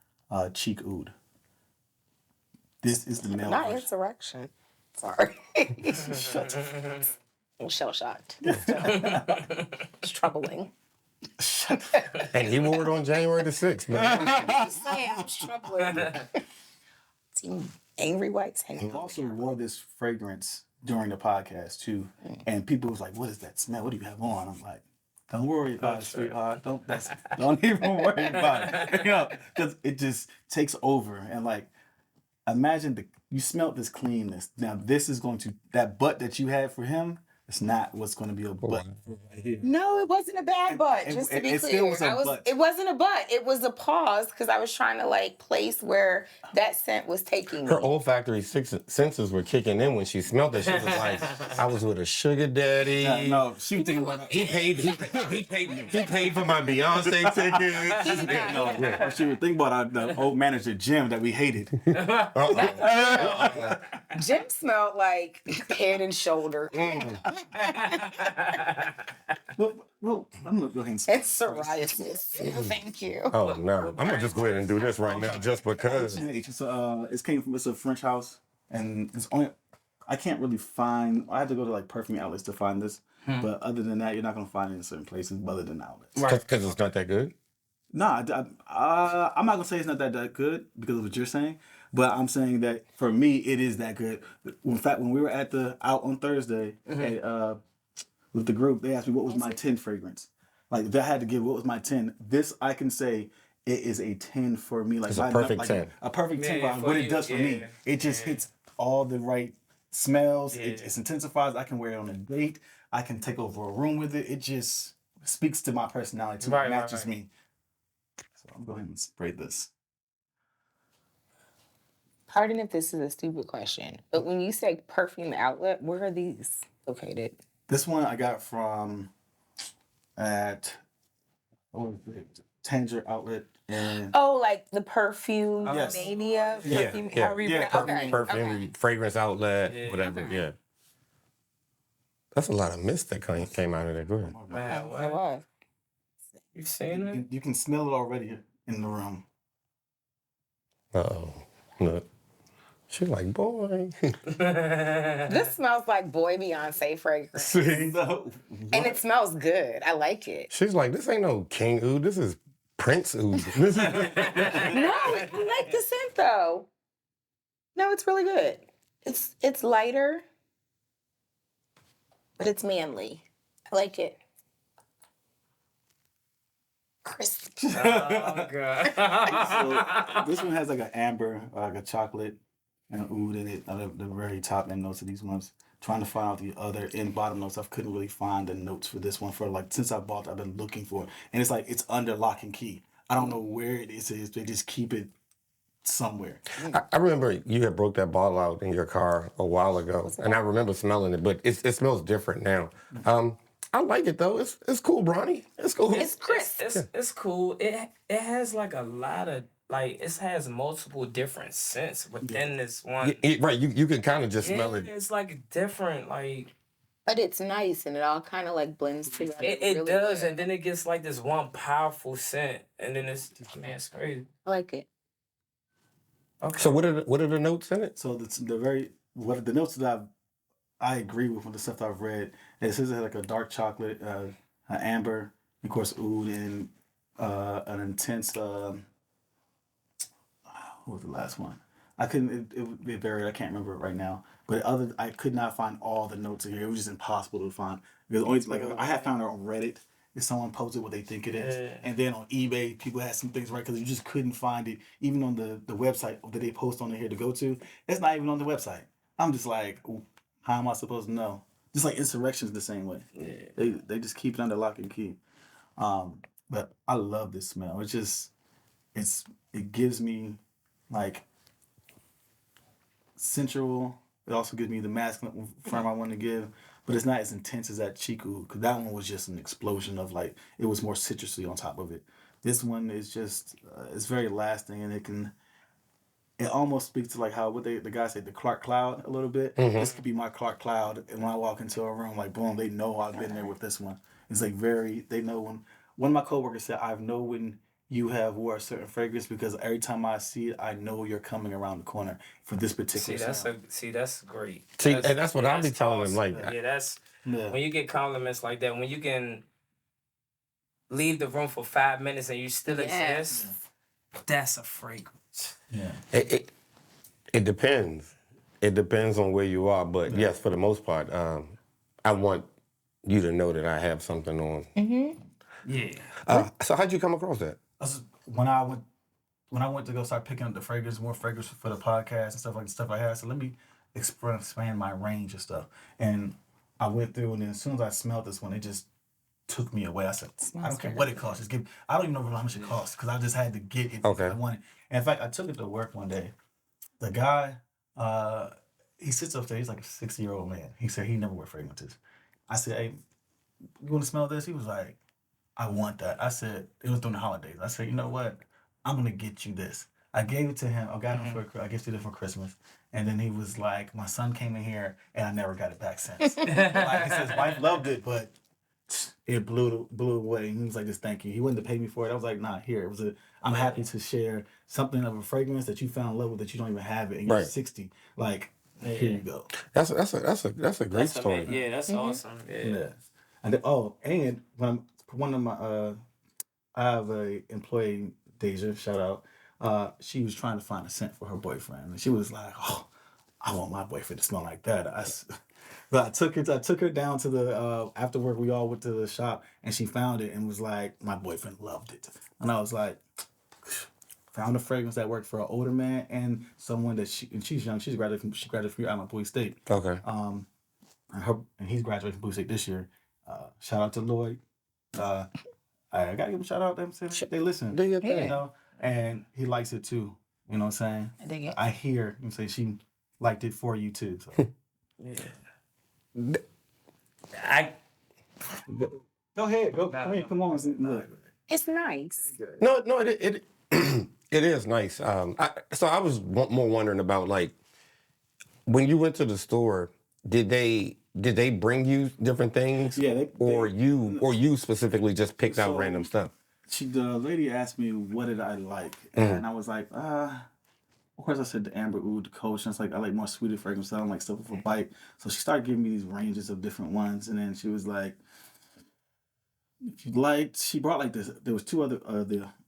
Speaker 3: Cheek Oud. This is the male
Speaker 4: Not
Speaker 3: version.
Speaker 4: insurrection. Sorry. I'm shell shocked. It's troubling.
Speaker 1: And he wore it on January the 6th, man.
Speaker 4: I'm troubling. Team Angry Whites
Speaker 3: He
Speaker 4: hanging.
Speaker 3: also wore this fragrance during the podcast too, and people was like, "What is that smell? What do you have on?" I'm like, "Don't worry about it, sweetheart. Don't even worry about it." You know, because it just takes over. And like, imagine you smelled this cleanness. Now this is going to that butt that you had for him. It's not what's going to be a butt right here.
Speaker 4: No, it wasn't a bad butt. Just to be
Speaker 3: it
Speaker 4: clear,
Speaker 3: still was a butt.
Speaker 4: It wasn't a butt. It was a pause because I was trying to like place where that scent was taking me.
Speaker 1: Her olfactory senses were kicking in when she smelled it. She was like, "I was with a sugar daddy."
Speaker 3: No, she was thinking about
Speaker 1: He paid for my Beyonce tickets.
Speaker 3: no, she would think about the old manager Jim that we hated.
Speaker 4: Jim smelled like head and shoulder.
Speaker 3: Well, I'm gonna go ahead and
Speaker 4: It's psoriasis. Thank you.
Speaker 1: Oh no! I'm gonna just go ahead and do this right now, just because.
Speaker 3: It's a French house, and it's only I can't really find. I had to go to like perfume outlets to find this, but other than that, you're not gonna find it in certain places other than outlets.
Speaker 1: Because it's not that good.
Speaker 3: Nah, I'm not gonna say it's not that good because of what you're saying, but I'm saying that for me it is that good. In fact, when we were out on Thursday with the group, they asked me what was my 10 fragrance. Like they had to give what was my 10. This I can say it is a 10 for me. Like
Speaker 1: It's a perfect 10.
Speaker 3: A perfect 10
Speaker 2: Yeah,
Speaker 3: for
Speaker 2: for
Speaker 3: what it
Speaker 2: you,
Speaker 3: does for me.
Speaker 2: yeah,
Speaker 3: It just hits all the right smells. It intensifies. I can wear it on a date. I can take over a room with it. It just speaks to my personality too. It matches me. So I'm going to spray this.
Speaker 4: Pardon if this is a stupid question, but when you say perfume outlet, where are these located?
Speaker 3: This one I got from at Tanger Outlet and
Speaker 4: Oh, like the perfume
Speaker 3: Yes.
Speaker 4: mania?
Speaker 1: Yeah,
Speaker 4: Perfume,
Speaker 1: yeah.
Speaker 4: however you
Speaker 3: Yeah,
Speaker 4: pronounce- okay.
Speaker 1: Perfume,
Speaker 4: Okay.
Speaker 1: fragrance outlet,
Speaker 2: Yeah.
Speaker 1: whatever.
Speaker 4: Okay.
Speaker 1: Yeah. That's a lot of mist that came out of there. Go ahead.
Speaker 2: Man,
Speaker 4: Oh,
Speaker 2: what?
Speaker 4: it was.
Speaker 2: You seen it?
Speaker 3: you can smell it already in the room.
Speaker 1: Uh-oh. Look. She's like, boy.
Speaker 4: This smells like Boy Beyonce fragrance.
Speaker 3: See? No.
Speaker 4: And it smells good. I like it.
Speaker 1: She's like, this ain't no King Oud. This is Prince Oud. This is-
Speaker 4: No, I like the scent though. No, it's really good. It's lighter, but it's manly. I like it. Crisp.
Speaker 2: Oh god.
Speaker 3: So this one has like an amber, like a chocolate, and an oud in it. The very top end notes of these ones. Trying to find out the other in bottom notes. I couldn't really find the notes for this one for like since I bought it, I've been looking for it. And it's like it's under lock and key. I don't know where it is. They just keep it somewhere.
Speaker 1: I remember you had broke that bottle out in your car a while ago, and I remember smelling it, but it smells different now. I like it though. It's cool, Bronny. It's cool.
Speaker 4: It's crisp.
Speaker 2: It's cool. It has like a lot of like it has multiple different scents within this one.
Speaker 1: Right, you can kind of just smell it.
Speaker 2: It's like different, like
Speaker 4: But it's nice and it all kind of like blends together.
Speaker 2: it
Speaker 4: really
Speaker 2: does,
Speaker 4: good.
Speaker 2: and then it gets like this one powerful scent, and then it's it's crazy.
Speaker 4: I like it.
Speaker 2: Okay.
Speaker 1: So what are the notes in it?
Speaker 3: So the notes that I agree with the stuff that I've read. It says it had like a dark chocolate, an amber, of course, oud, and an intense. What was the last one? I couldn't. It varied. I can't remember it right now. But I could not find all the notes in here. It was just impossible to find. Because only like I had found it on Reddit. If someone posted what they think it is,
Speaker 2: Yeah.
Speaker 3: and then on eBay, people had some things right because you just couldn't find it. Even on the website that they post on here to go to, it's not even on the website. I'm just like, how am I supposed to know? Just like Insurrection's the same way.
Speaker 2: Yeah.
Speaker 3: They just keep it under lock and key. But I love this smell. It gives me like sensual. It also gives me the masculine firm I want to give, but it's not as intense as that Chiku because that one was just an explosion of like it was more citrusy on top of it. This one is just it's very lasting and it almost speaks to like how the guy said the Clark Cloud a little bit. This could be my Clark Cloud, and when I walk into a room, like boom, they know I've been there with this one. It's like they know when one of my coworkers said, "I know when you have wore a certain fragrance because every time I see it, I know you're coming around the corner for this particular."
Speaker 2: That's great.
Speaker 1: And that's what I'll be telling them. Like,
Speaker 2: yeah, that's
Speaker 3: Yeah.
Speaker 2: when you get compliments like that. When you can leave the room for 5 minutes and you still exist, that's a fragrance.
Speaker 3: Yeah.
Speaker 1: it depends. It depends on where you are, but yes, for the most part, I want you to know that I have something on.
Speaker 2: Yeah.
Speaker 1: So how'd you come across that?
Speaker 3: When I went to go start picking up more fragrance for the podcast and stuff like the stuff I had, so let me expand my range of stuff. And I went through, and then as soon as I smelled this one, it just took me away. I said, I don't care what it costs. I don't even know how much it costs because I just had to get it.
Speaker 1: Okay.
Speaker 3: I wanted. And in fact, I took it to work one day. The guy, he sits up there. He's like a 60-year-old man. He said he never wear fragrances. I said, "Hey, you want to smell this?" He was like, "I want that." I said, it was during the holidays. I said, "You know what? I'm gonna get you this." I gave it to him. I gifted it for Christmas. And then he was like, "My son came in here and I never got it back since." Like he said, his wife loved it, but it blew away. And he was like, "Just thank you." He wanted to pay me for it. I was like, "Nah, here." I'm happy to share something of a fragrance that you found in love with that you don't even have it and you're 60. Like, here you go.
Speaker 1: That's a great story.
Speaker 2: Yeah, that's awesome. Yeah.
Speaker 3: And and when one of my I have a employee, Deja, shout out. She was trying to find a scent for her boyfriend, and she was like, "Oh, I want my boyfriend to smell like that." But I took her down to the after work. We all went to the shop, and she found it and was like, "My boyfriend loved it." And I was like, found a fragrance that worked for an older man and someone that she's young. She graduated from Alabama Bowie State.
Speaker 1: Okay.
Speaker 3: And he's graduating from Bowie State this year. Shout out to Lloyd. I gotta give him a shout out. Them saying they listen.
Speaker 1: Do your thing.
Speaker 3: You know, and he likes it too. You know what I'm saying?
Speaker 4: I dig it.
Speaker 3: I hear you say she liked it for you too. So.
Speaker 2: I
Speaker 3: Go ahead. Come on. Look.
Speaker 4: It's nice.
Speaker 1: No, it it is nice. So I was more wondering about like when you went to the store, did they bring you different things?
Speaker 3: Yeah,
Speaker 1: or you specifically just picked out random stuff?
Speaker 3: The lady asked me what did I like, and I was like, of course I said the amber oud, the coach. And it's like I like more sweeter fragrances. I don't like stuff with a bite. So she started giving me these ranges of different ones, and then she was like, if you liked, she brought like this. There was two other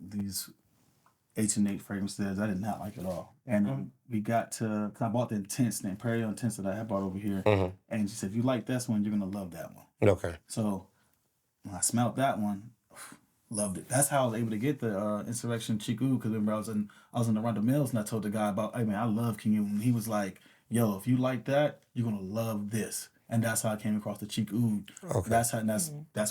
Speaker 3: these H&H fragrances I did not like at all, and we got to. Cause I bought the Intense, the Imperial Intense that I had bought over here, and she said if you like this one, you're gonna love that one.
Speaker 1: Okay.
Speaker 3: So when I smelled that one, loved it. That's how I was able to get the Insurrection Cheek Oud, because remember I was in the Run the Mills and I told the guy about, I love King Oud, and he was like, yo, if you like that, you're gonna love this. And that's how I came across the Cheek Oud.
Speaker 1: Okay.
Speaker 3: That's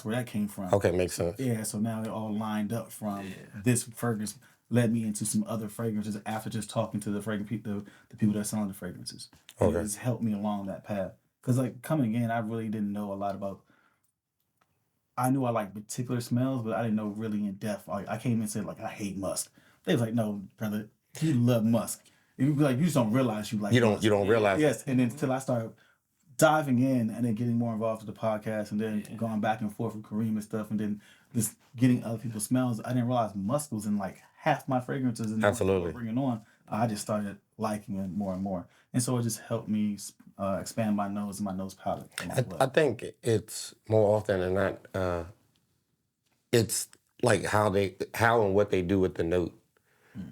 Speaker 3: where that came from.
Speaker 1: Okay, makes sense.
Speaker 3: Yeah, so now they're all lined up from this fragrance led me into some other fragrances after just talking to the people that are selling the fragrances.
Speaker 1: Okay.
Speaker 3: It's helped me along that path. Because like coming in, I really didn't know a lot about. I knew I liked particular smells, but I didn't know really in depth. Like I came in and said like I hate musk. They was like, no, brother, you love musk. You be like, you just don't realize you like. Musk.
Speaker 1: You don't realize.
Speaker 3: Yes, and then until I started diving in and then getting more involved with the podcast and then going back and forth with Kareem and stuff and then just getting other people's smells, I didn't realize musk was in like half my fragrances and
Speaker 1: Absolutely
Speaker 3: bringing on. I just started liking it more and more, and so it just helped me expand my nose and my nose palette.
Speaker 1: I think it's more often than not, it's like how and what they do with the note,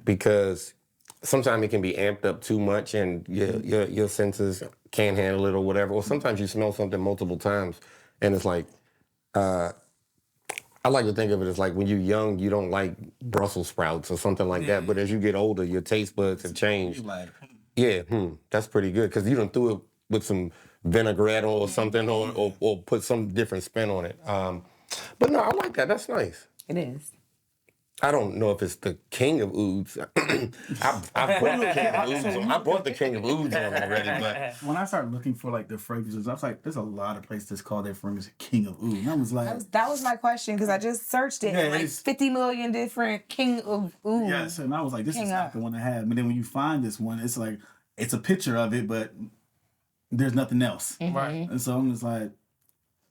Speaker 1: because sometimes it can be amped up too much and your senses can't handle it or whatever. Or sometimes you smell something multiple times and it's like, I like to think of it as like when you're young, you don't like Brussels sprouts or something like that. But as you get older, your taste buds have changed.
Speaker 3: Like,
Speaker 1: That's pretty good because you done threw it with some vinaigrette or something or put some different spin on it. But no, I like that. That's nice.
Speaker 4: It is.
Speaker 1: I don't know if it's the king of ouds. I bought the king of ouds on already, but
Speaker 3: when I started looking for like the fragrances, I was like, there's a lot of places called their fragrance King of Oud. And I was like,
Speaker 4: that was my question because I just searched it.
Speaker 3: Yeah,
Speaker 4: like 50 million different King of Oud.
Speaker 3: yes, and I was like, this
Speaker 4: King
Speaker 3: is not the one I had. But then when you find this one, it's like it's a picture of it, but there's nothing else.
Speaker 2: Right.
Speaker 3: And so I'm just like,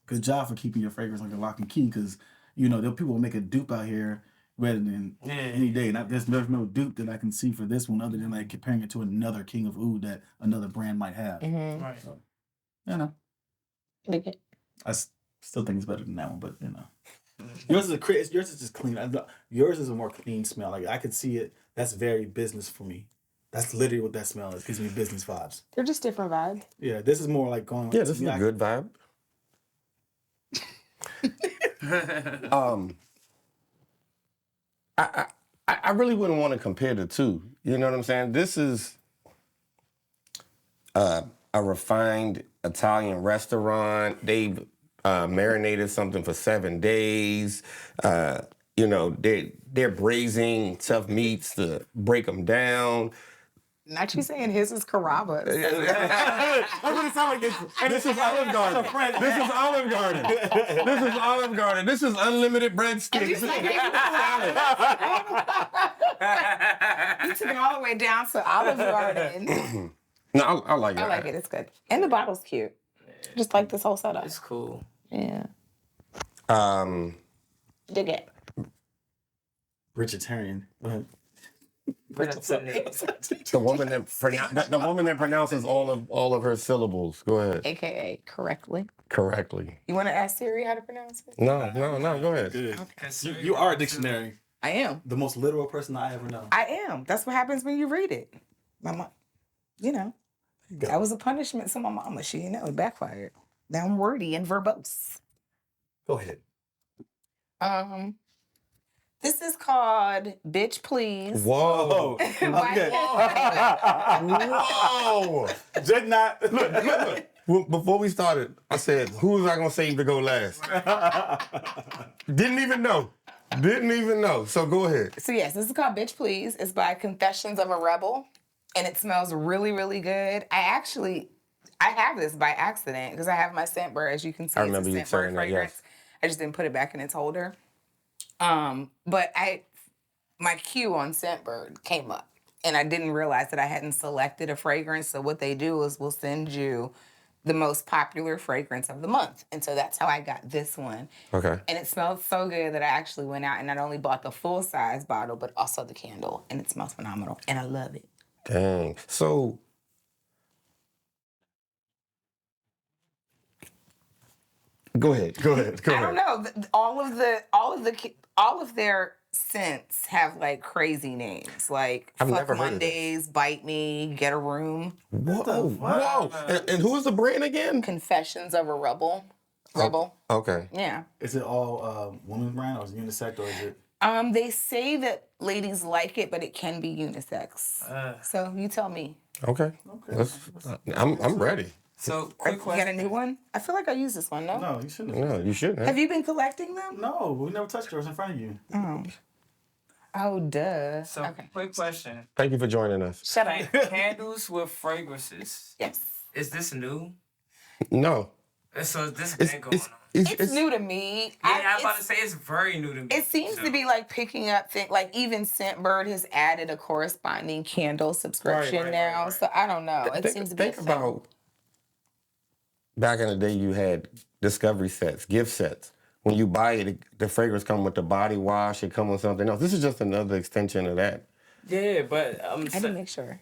Speaker 3: good job for keeping your fragrance like a lock and key, because there people will make a dupe out here rather than any day. And there's no dupe that I can see for this one other than like comparing it to another King of Oud that another brand might have.
Speaker 2: Right.
Speaker 3: So, I still think it's better than that one, but yours is just clean. Yours is a more clean smell. Like I could see it. That's very business for me. That's literally what that smell is. It gives me business vibes.
Speaker 4: They're just different vibes.
Speaker 3: Yeah, this is more like going.
Speaker 1: yeah, this is a good vibe. I really wouldn't want to compare the two. You know what I'm saying? This is a refined Italian restaurant. They've marinated something for 7 days. They're braising tough meats to break them down.
Speaker 4: Not you saying his is Carrabba's.
Speaker 1: That's what it sounds like. This is Olive Garden. This is Olive Garden. This is Olive Garden. This is unlimited breadsticks.
Speaker 4: You took it all the way down to Olive Garden.
Speaker 1: No, I like it.
Speaker 4: I like it. It's good. And the bottle's cute. Just like this whole setup.
Speaker 2: It's cool.
Speaker 4: Yeah. Dig it.
Speaker 3: Vegetarian.
Speaker 1: The woman that pronounces all of her syllables. Go ahead.
Speaker 4: AKA correctly.
Speaker 1: Correctly.
Speaker 4: You want to ask Siri how to pronounce it?
Speaker 1: No. Go ahead.
Speaker 3: Good.
Speaker 4: Okay.
Speaker 3: You are a dictionary.
Speaker 4: I am.
Speaker 3: The most literal person I ever know.
Speaker 4: I am. That's what happens when you read it. My mom, that was a punishment. So my mama, it backfired. Now I'm wordy and verbose.
Speaker 3: Go ahead.
Speaker 4: This is called Bitch Please.
Speaker 1: Whoa.
Speaker 3: Okay.
Speaker 1: Whoa.
Speaker 3: Did not.
Speaker 1: Look. Before we started, I said, who was I going to save to go last? Didn't even know. Didn't even know. So go ahead.
Speaker 4: So yes, this is called Bitch Please. It's by Confessions of a Rebel, and it smells really, really good. I have this by accident because I have my Scentbird. As you can see,
Speaker 1: I
Speaker 4: it's a
Speaker 1: remember you
Speaker 4: Scentbird
Speaker 1: saying that,
Speaker 4: fragrance.
Speaker 1: yes.
Speaker 4: I just didn't put it back in its holder. But my queue on Scentbird came up, and I didn't realize that I hadn't selected a fragrance. So what they do is we'll send you the most popular fragrance of the month. And so that's how I got this one.
Speaker 1: Okay.
Speaker 4: And it smelled so good that I actually went out and not only bought the full-size bottle, but also the candle. And it smells phenomenal. And I love it.
Speaker 1: Dang. So go ahead.
Speaker 4: I don't know. All of their scents have like crazy names. Like
Speaker 1: I've
Speaker 4: Fuck
Speaker 1: never heard of
Speaker 4: Mondays, Bite Me, Get a Room,
Speaker 1: Whoa. And who is the brand again?
Speaker 4: Confessions of a Rebel.
Speaker 1: Okay.
Speaker 4: Yeah.
Speaker 3: Is it all women's brand or is it unisex or is it?
Speaker 4: They say that ladies like it, but it can be unisex. So you tell me.
Speaker 1: Okay. I'm ready.
Speaker 2: So,
Speaker 4: You
Speaker 2: quick
Speaker 4: got a
Speaker 2: question.
Speaker 4: new one? I feel like I used this one, no?
Speaker 3: No, you shouldn't have.
Speaker 1: No, you shouldn't.
Speaker 4: Have you been collecting them?
Speaker 3: No, we never touched yours in front of you.
Speaker 4: Oh, duh.
Speaker 2: So,
Speaker 4: Okay.
Speaker 2: quick question.
Speaker 1: Thank you for joining us.
Speaker 4: Shut up.
Speaker 2: Candles with fragrances.
Speaker 4: Yes.
Speaker 2: Is this new?
Speaker 1: No.
Speaker 2: So this been going on.
Speaker 4: It's new to me.
Speaker 2: Yeah, I was about to say it's very new to me.
Speaker 4: It seems to be like picking up things, like even Scentbird has added a corresponding candle subscription now.
Speaker 2: right.
Speaker 4: So I don't know. It seems to be a
Speaker 1: Think
Speaker 4: thing.
Speaker 1: about back in the day, you had discovery sets, gift sets. When you buy it, the fragrance come with the body wash. It come with something else. This is just another extension of that.
Speaker 2: Yeah, but
Speaker 4: I didn't make sure.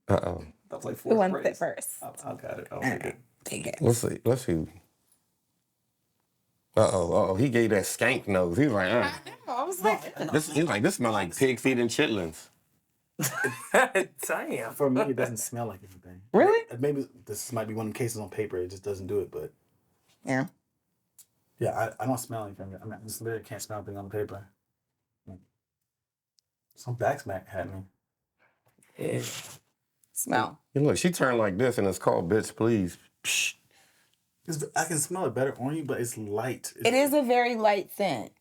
Speaker 1: Uh-oh.
Speaker 3: That was like
Speaker 4: Who
Speaker 3: 4th
Speaker 4: wants
Speaker 3: grade.
Speaker 4: it first?
Speaker 3: I got it. I'll take it.
Speaker 4: Take it.
Speaker 1: Let's see. Uh-oh. He gave that skank nose. He was like,
Speaker 4: I was like,
Speaker 1: this smell like pig feet and chitlins.
Speaker 2: damn.
Speaker 3: For me, it doesn't smell like anything.
Speaker 4: Really?
Speaker 3: Maybe this might be one of the cases on paper. It just doesn't do it. But
Speaker 4: yeah.
Speaker 3: yeah, I don't smell anything. I mean, I just literally can't smell anything on paper. Some backsmack had me.
Speaker 2: Yeah.
Speaker 4: Smell.
Speaker 1: And look, she turned like this, and it's called Bitch Please. Psh.
Speaker 3: I can smell it better on you, but it's light.
Speaker 4: It is a very light scent.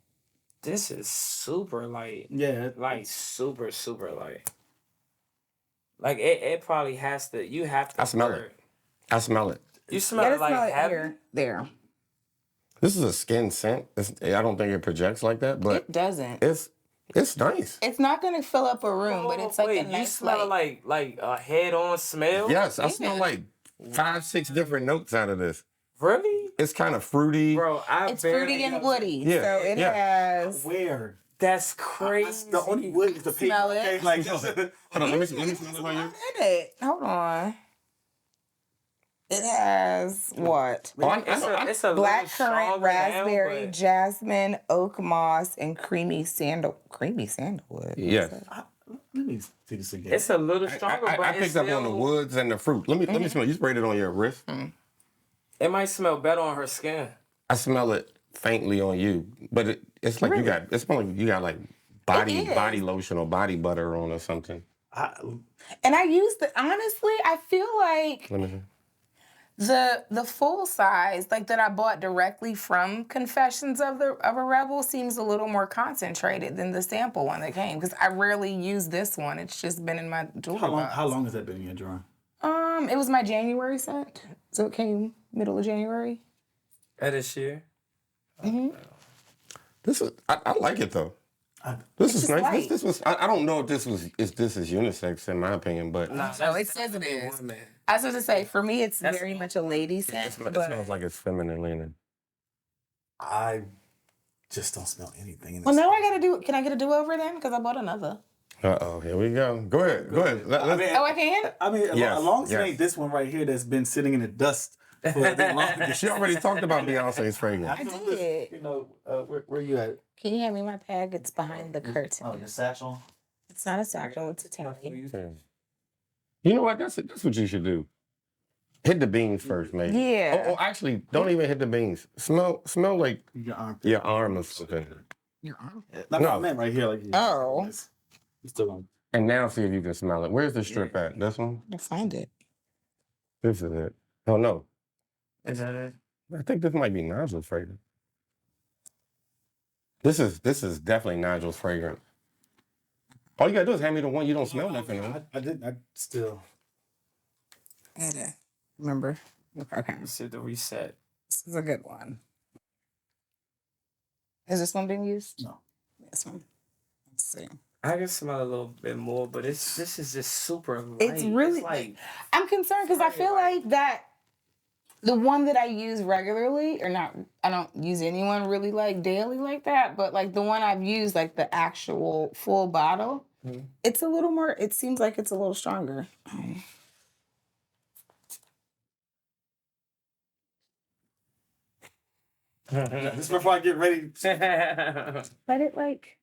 Speaker 2: This is super light.
Speaker 3: Yeah.
Speaker 2: Like super, super light. Like it probably has to. You have to.
Speaker 1: I smell it. I smell it.
Speaker 2: You smell it like
Speaker 4: smell it
Speaker 2: heavy.
Speaker 4: here. There.
Speaker 1: This is a skin scent. I don't think it projects like that, but
Speaker 4: It doesn't.
Speaker 1: it's nice.
Speaker 4: It's not going to fill up a room, but it's like
Speaker 2: Wait,
Speaker 4: a nice
Speaker 2: you smell
Speaker 4: light.
Speaker 2: like a head-on smell?
Speaker 1: Yes, I smell like 5-6 different notes out of this.
Speaker 2: Really?
Speaker 1: It's kind of fruity.
Speaker 2: Bro,
Speaker 4: It's fruity and woody.
Speaker 1: Yeah,
Speaker 4: So it has.
Speaker 3: Where?
Speaker 2: That's crazy.
Speaker 3: The only wood is the paper.
Speaker 4: Smell it.
Speaker 3: Okay, like
Speaker 1: Hold on, let me smell it on you.
Speaker 4: Hold on. It has what?
Speaker 2: It's a
Speaker 4: Black
Speaker 2: little
Speaker 4: currant,
Speaker 2: stronger
Speaker 4: raspberry,
Speaker 2: now, but
Speaker 4: jasmine, oak moss, and creamy sandalwood.
Speaker 1: Yes.
Speaker 3: let me see this again.
Speaker 2: it's a little stronger, but
Speaker 1: I
Speaker 2: it's
Speaker 1: picked up on the
Speaker 2: still-
Speaker 1: woods and the fruit. Let me smell. You sprayed it on your wrist.
Speaker 2: It might smell better on her skin.
Speaker 1: I smell it faintly on you, but it's like it smells like you got like
Speaker 4: It is.
Speaker 1: body lotion or body butter on or something.
Speaker 4: And I used honestly, I feel like
Speaker 1: Let me see.
Speaker 4: the full size, like that I bought directly from Confessions of a Rebel, seems a little more concentrated than the sample one that came because I rarely use this one. It's just been in my jewelry box.
Speaker 3: How long has that been in your drawer?
Speaker 4: It was my January scent, so it came middle of January.
Speaker 2: This year.
Speaker 1: This is I like it though. This is
Speaker 4: just
Speaker 1: nice.
Speaker 4: light.
Speaker 1: This was I don't know if this is unisex in my opinion, but
Speaker 4: No, it says it is.
Speaker 2: Woman.
Speaker 4: I was going to say, for me, it's very much a lady scent.
Speaker 1: it
Speaker 4: But,
Speaker 1: smells like it's feminine leaning.
Speaker 3: I just don't smell anything in this.
Speaker 4: well, now I got to do. Can I get a do-over then? Because I bought another.
Speaker 1: Here we go. Go ahead.
Speaker 4: Oh, I can?
Speaker 3: I mean,
Speaker 1: Yes,
Speaker 3: alongside
Speaker 1: yes.
Speaker 3: this one right here that's been sitting in the dust for a bit longer.
Speaker 1: She already talked about Beyonce's fragrance.
Speaker 4: I did.
Speaker 3: You know, where you at?
Speaker 4: Can you hand me my bag? It's behind the curtain.
Speaker 3: Oh, your satchel?
Speaker 4: It's not a satchel. It's a tally.
Speaker 1: You know what? That's what you should do. Hit the beans first, maybe.
Speaker 4: Yeah.
Speaker 1: Oh, actually, don't even hit the beans. Smell like
Speaker 3: Your armpit.
Speaker 1: your arm or something.
Speaker 4: Your armpit.
Speaker 3: Not
Speaker 1: No.
Speaker 3: I meant right here. Like,
Speaker 4: Oh.
Speaker 3: You still on.
Speaker 1: And now see if you can smell it. Where's the strip at? This one?
Speaker 4: I find it.
Speaker 1: This is it. Oh no.
Speaker 2: Is that it?
Speaker 1: I think this might be Nigel's fragrance. This is definitely Nigel's fragrance. All you gotta do is hand me the one you don't smell nothing. Huh?
Speaker 3: I still.
Speaker 4: I gotta remember. Okay,
Speaker 2: This is the reset.
Speaker 4: this is a good one. Is this one being used?
Speaker 3: No.
Speaker 4: This one. Let's see.
Speaker 2: I can smell a little bit more, but this is just super light.
Speaker 4: It's really
Speaker 2: like
Speaker 4: I'm concerned because I feel like that the one that I use regularly, or not, I don't use anyone really like daily like that, but like the one I've used, like the actual full bottle, it's a little more, it seems like it's a little stronger.
Speaker 3: Just before I get ready.
Speaker 4: But it like,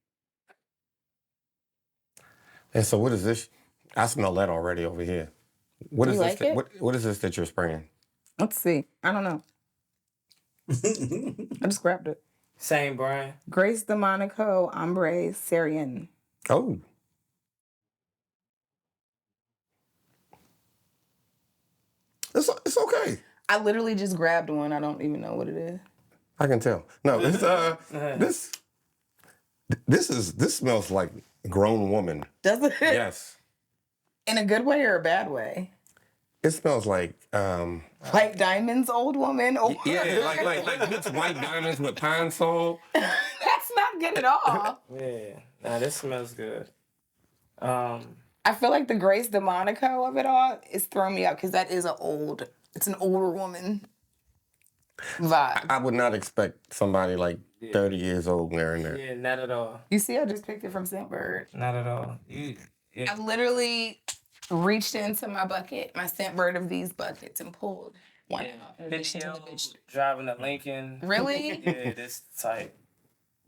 Speaker 1: And so what is this? I smell that already over here. What is
Speaker 4: You
Speaker 1: this?
Speaker 4: like it?
Speaker 1: What is this that you're spraying?
Speaker 4: let's see. I don't know. I just grabbed it.
Speaker 2: Same brand.
Speaker 4: Grace de Monaco Ombre Sereine.
Speaker 1: Oh. It's okay.
Speaker 4: I literally just grabbed one. I don't even know what it is.
Speaker 1: I can tell. No, this smells like a grown woman.
Speaker 4: Does it?
Speaker 1: Yes.
Speaker 4: In a good way or a bad way?
Speaker 1: It smells like
Speaker 4: White Diamonds, old woman. Or
Speaker 1: like mixed white diamonds with pine sol.
Speaker 4: That's not good at all.
Speaker 2: Yeah. Nah, this smells good.
Speaker 4: I feel like the Grace de Monaco of it all is throwing me out because that is it's an older woman vibe.
Speaker 1: I would not expect somebody like 30 years old wearing that.
Speaker 2: Yeah, not at all.
Speaker 4: You see, I just picked it from Scentbird.
Speaker 2: Not at all.
Speaker 4: I literally reached into my bucket, my Scentbird of these buckets, and pulled one out. in addition to the bitch.
Speaker 2: Driving a Lincoln.
Speaker 4: Really?
Speaker 2: Yeah, this type.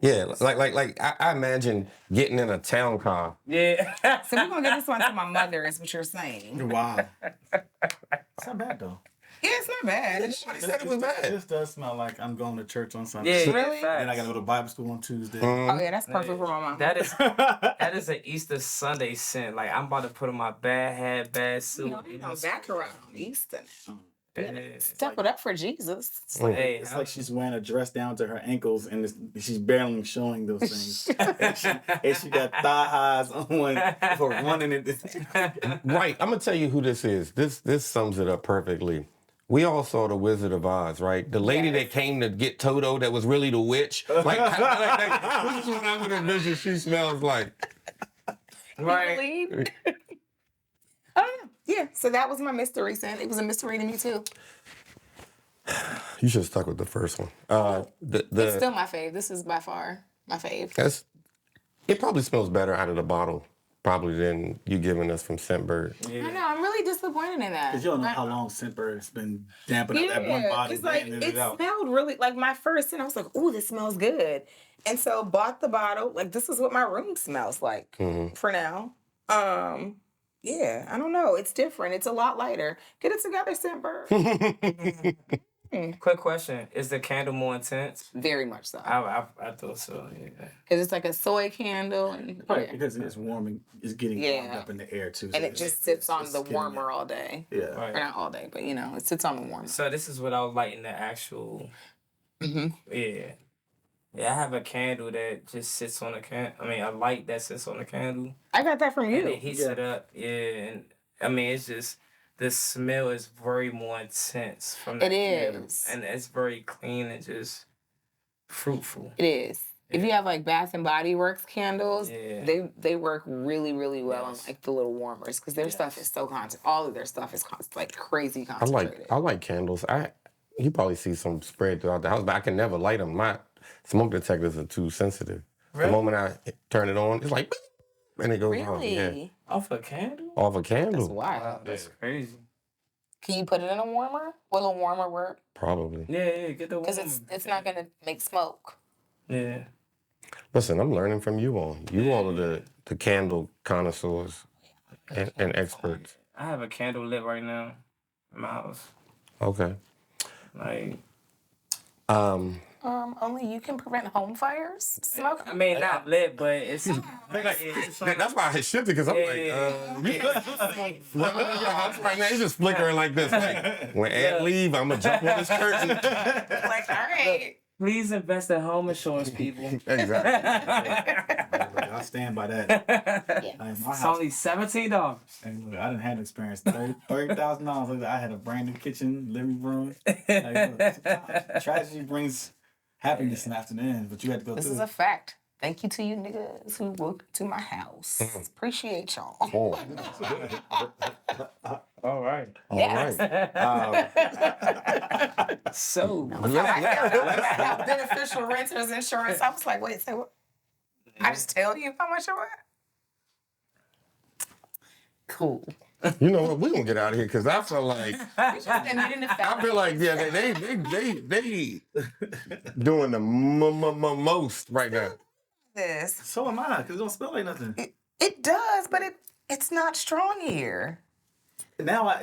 Speaker 1: Yeah, like I imagine getting in a town car.
Speaker 2: Yeah.
Speaker 4: So we're gonna get this one to my mother, is what you're saying.
Speaker 3: Wow. It's not bad though.
Speaker 4: Yeah, it's not bad.
Speaker 1: Nobody said it was bad.
Speaker 3: This does smell like I'm going to church on Sunday.
Speaker 2: Yeah,
Speaker 4: Really?
Speaker 3: And I gotta go to Bible school on Tuesday.
Speaker 4: Oh yeah, that's perfect for my mom.
Speaker 2: That is an Easter Sunday scent. Like, I'm about to put on my bad hat, bad suit.
Speaker 4: You know, back around Easter.
Speaker 2: Yeah.
Speaker 4: Step it up for Jesus.
Speaker 2: Hey,
Speaker 3: It's like she's wearing a dress down to her ankles and she's barely showing those things. and she got thigh highs on for running in this.
Speaker 1: Right, I'm gonna tell you who this is. This sums it up perfectly. We all saw The Wizard of Oz, right? The lady that came to get Toto that was really the witch. Like this is what I would envision she smells like.
Speaker 2: right.
Speaker 4: Believe? Oh yeah. So that was my mystery scent. It was a mystery to me too.
Speaker 1: You should have stuck with the first one.
Speaker 4: It's still my fave. This is by far my fave.
Speaker 1: It probably smells better out of the bottle, probably than you giving us from Scentbird.
Speaker 4: I know. I'm really disappointed in that.
Speaker 3: Because you don't know how long Scentbird's been damping up that one body.
Speaker 4: It's like
Speaker 3: and
Speaker 4: it
Speaker 3: out.
Speaker 4: smelled really like my first scent. I was like, "Ooh, this smells good," and so bought the bottle. Like this is what my room smells like for now. Yeah, I don't know. It's different. It's a lot lighter. Get it together, Scentbird.
Speaker 2: Quick question. Is the candle more intense?
Speaker 4: Very much so.
Speaker 2: I thought so, yeah.
Speaker 4: Because it's like a soy candle, and
Speaker 3: Right, because it's warming, it's getting warmed
Speaker 4: Yeah.
Speaker 3: up in the air too.
Speaker 4: and
Speaker 3: so
Speaker 4: it just sits on the
Speaker 3: getting
Speaker 4: warmer all day.
Speaker 3: Yeah.
Speaker 2: Right.
Speaker 4: Or not all day, but it sits on the warmer.
Speaker 2: So this is without lighting the actual.
Speaker 4: Mhm.
Speaker 2: Yeah. Yeah, I have a candle that just sits on a light that sits on the candle.
Speaker 4: I got that from
Speaker 2: And it
Speaker 4: you.
Speaker 2: heats it up. Yeah. And it's just, the smell is very more intense from the
Speaker 4: It
Speaker 2: candle.
Speaker 4: is.
Speaker 2: And it's very clean and just fruitful.
Speaker 4: It is. If you have like Bath and Body Works candles,
Speaker 2: Yeah.
Speaker 4: they work really, really well
Speaker 2: Yes.
Speaker 4: on like the little warmers because their stuff is so all of their stuff is like crazy concentrated.
Speaker 1: I like candles. You probably see some spread throughout the house, but I can never light them. My smoke detectors are too sensitive.
Speaker 2: Really?
Speaker 1: The moment I turn it on, it's like, beep, and it goes off. Yeah,
Speaker 4: Really?
Speaker 2: Off a candle?
Speaker 1: off a candle.
Speaker 4: That's wild.
Speaker 2: Wow, that's crazy.
Speaker 4: Can you put it in a warmer? Will a warmer work?
Speaker 1: Probably.
Speaker 2: Yeah, get the
Speaker 4: Because
Speaker 2: warmer.
Speaker 4: it's not gonna make smoke.
Speaker 2: Yeah.
Speaker 1: Listen, I'm learning from you all. You all are the candle connoisseurs and experts.
Speaker 2: I have a candle lit right now in my house.
Speaker 1: Okay.
Speaker 2: Like,
Speaker 4: Only you can prevent home fires. Smoke.
Speaker 2: I mean, not lit, but it's
Speaker 1: That's why I shifted because I'm like, right now it's just flickering like this. Like, when Ed leave, I'm gonna jump on this curtain.
Speaker 4: Like, all right.
Speaker 2: Please invest in home insurance, people.
Speaker 1: Exactly.
Speaker 3: I stand by that. My
Speaker 2: It's
Speaker 3: house,
Speaker 2: only $17.
Speaker 3: and look, I didn't have experience. $30,000. I had a brand new kitchen, living room. Like, look, sometimes tragedy brings happiness in the afternoon, but you had to go
Speaker 4: This
Speaker 3: through
Speaker 4: is
Speaker 3: it.
Speaker 4: a fact. Thank you to you niggas who walked to my house. Appreciate y'all.
Speaker 1: Oh,
Speaker 2: All right.
Speaker 1: all
Speaker 4: Yes.
Speaker 1: right.
Speaker 2: So,
Speaker 4: That beneficial renters insurance. I was like, wait, say what? I just tell you how much it was? Cool.
Speaker 1: You know what? We're gonna get out of here because I feel like I feel like they doing the most right now.
Speaker 4: This.
Speaker 3: So am I, because it don't smell like nothing.
Speaker 4: It does, but it's not strong here.
Speaker 3: Now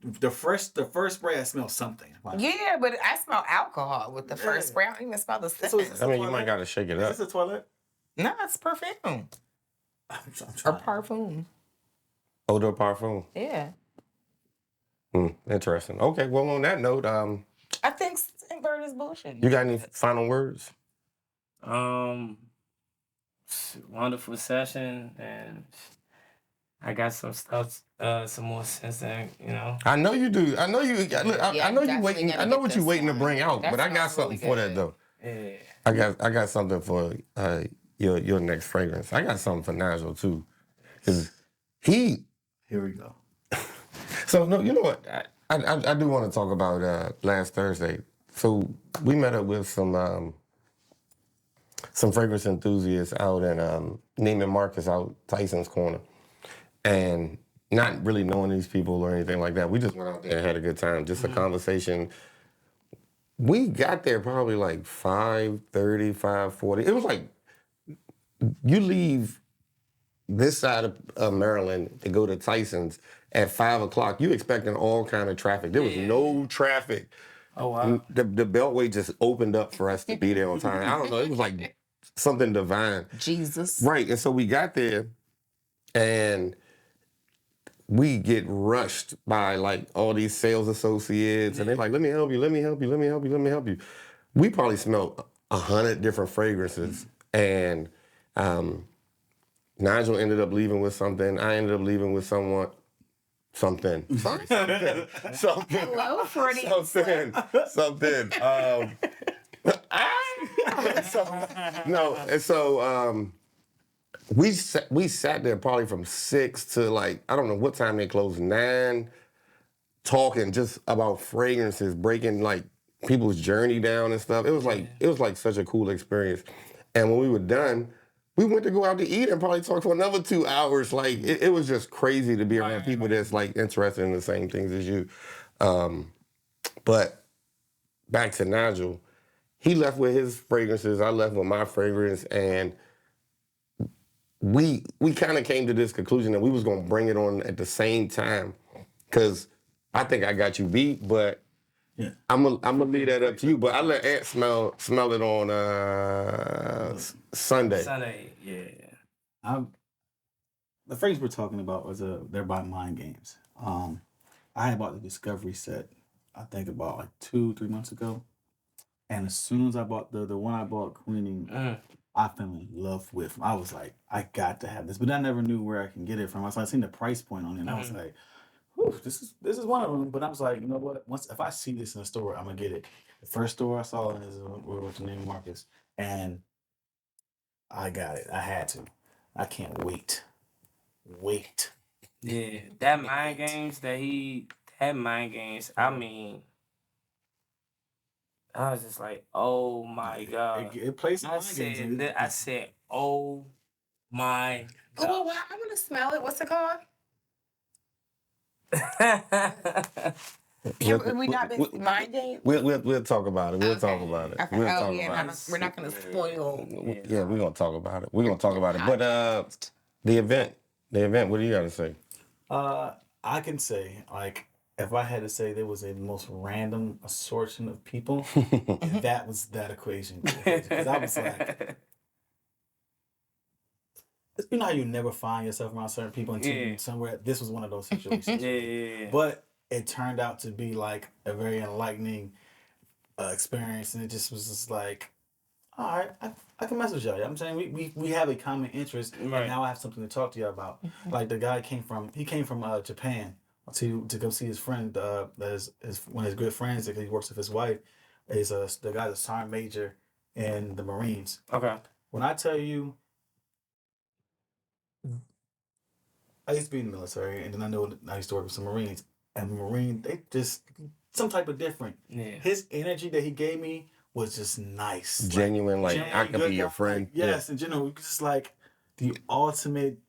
Speaker 3: the first spray I smell something. Like,
Speaker 4: Yeah, but I smell alcohol with the first spray. I don't even smell the
Speaker 3: So
Speaker 4: scent.
Speaker 3: is this
Speaker 1: I
Speaker 3: a
Speaker 1: mean, you
Speaker 3: toilet?
Speaker 1: might gotta shake it
Speaker 3: Is
Speaker 1: up.
Speaker 3: this a toilet?
Speaker 4: No, it's perfume.
Speaker 3: I'm
Speaker 4: Or
Speaker 3: trying.
Speaker 4: parfum.
Speaker 1: Eau de parfum.
Speaker 4: Yeah.
Speaker 1: Interesting. Okay. Well, on that note,
Speaker 4: I think Bird is bullshit.
Speaker 1: you got any final words?
Speaker 2: wonderful session, and I got some stuff, some more sense, and
Speaker 1: I know you do. I know you. Look, I know you
Speaker 4: definitely
Speaker 1: waiting.
Speaker 4: gotta
Speaker 1: I know
Speaker 4: get
Speaker 1: what you
Speaker 4: this
Speaker 1: waiting to
Speaker 4: one.
Speaker 1: bring out,
Speaker 4: That
Speaker 1: but I got
Speaker 4: smells
Speaker 1: something
Speaker 4: really
Speaker 1: for that
Speaker 4: good.
Speaker 1: though.
Speaker 2: yeah.
Speaker 1: I got something for your next fragrance. I got something for Nigel too, because he.
Speaker 3: Here we go.
Speaker 1: So no, you know what? I do want to talk about last Thursday. So we met up with some fragrance enthusiasts out in Neiman Marcus out Tyson's Corner, and not really knowing these people or anything like that. We just went out there and had a good time. Just a conversation. We got there probably like 5:30, 5:40. It was like you leave this side of Maryland to go to Tyson's at 5 o'clock. You expecting all kind of traffic. There was no traffic.
Speaker 2: Oh wow.
Speaker 1: The Beltway just opened up for us to be there on time. I don't know. It was like something divine.
Speaker 4: Jesus.
Speaker 1: Right. And so we got there and we get rushed by like all these sales associates and they're like, let me help you, let me help you, let me help you, let me help you. We probably smelled 100 different fragrances and Nigel ended up leaving with something. I ended up leaving with something.
Speaker 4: Hello, Freudian.
Speaker 1: Something. We sat there probably from 6 to like, I don't know what time they closed, 9, talking just about fragrances, breaking like people's journey down and stuff. It was like such a cool experience. And when we were done, we went to go out to eat and probably talk for another 2 hours. Like it was just crazy to be around people that's like interested in the same things as you. But back to Nigel, he left with his fragrances, I left with my fragrance, and we kind of came to this conclusion that we was gonna bring it on at the same time, because I think I got you beat, but
Speaker 3: Yeah.
Speaker 1: I'm gonna leave that up to you. But I let Ant smell it on Sunday.
Speaker 2: Sunday, yeah.
Speaker 3: The fragrance we're talking about was they're by Mind Games. I had bought the Discovery set, I think about like 2-3 months ago. And as soon as I bought the one I bought cleaning, I fell in love with them. I was like, I got to have this, but I never knew where I can get it from. I seen the price point on it, and I was like, whew, this is one of them. But I was like, you know what? If I see this in a store, I'm gonna get it. The first store I saw it is with the name Marcus, and I got it. I had to. I can't wait.
Speaker 2: Yeah, that mind games I mean, I was just like, oh my God.
Speaker 3: It plays
Speaker 2: I said, oh my
Speaker 4: Oh, wow, I'm gonna smell it. What's it called?
Speaker 2: God.
Speaker 4: Have we not been mind game?
Speaker 1: We'll talk about it. We'll talk about it.
Speaker 4: Okay.
Speaker 1: We'll
Speaker 4: Oh
Speaker 1: talk
Speaker 4: yeah,
Speaker 1: about
Speaker 4: no, we're not gonna spoil.
Speaker 1: Yeah, we're gonna talk about it. We're gonna talk about it. But the event. What do you gotta say?
Speaker 3: I can say, like, if I had to say there was a most random assortment of people, that was that equation. Because I was like, you know how you never find yourself around certain people until you somewhere. This was one of those situations.
Speaker 2: Yeah.
Speaker 3: But it turned out to be like a very enlightening experience, and it just was just like, all right, I can mess with y'all. You know what I'm saying we have a common interest, and
Speaker 2: Right.
Speaker 3: now I have something to talk to you about. Like the guy came from Japan to go see his friend. His one of his good friends that he works with his wife is the guy's a sergeant major in the Marines.
Speaker 2: Okay.
Speaker 3: When I tell you, I used to be in the military, and then I used to work with some Marines, and Marine they just some type of different.
Speaker 2: Yeah.
Speaker 3: His energy that he gave me was just nice,
Speaker 1: Genuine, like,
Speaker 3: genuinely
Speaker 1: I could
Speaker 3: good
Speaker 1: be your
Speaker 3: guy.
Speaker 1: friend.
Speaker 3: Yes, and just like the ultimate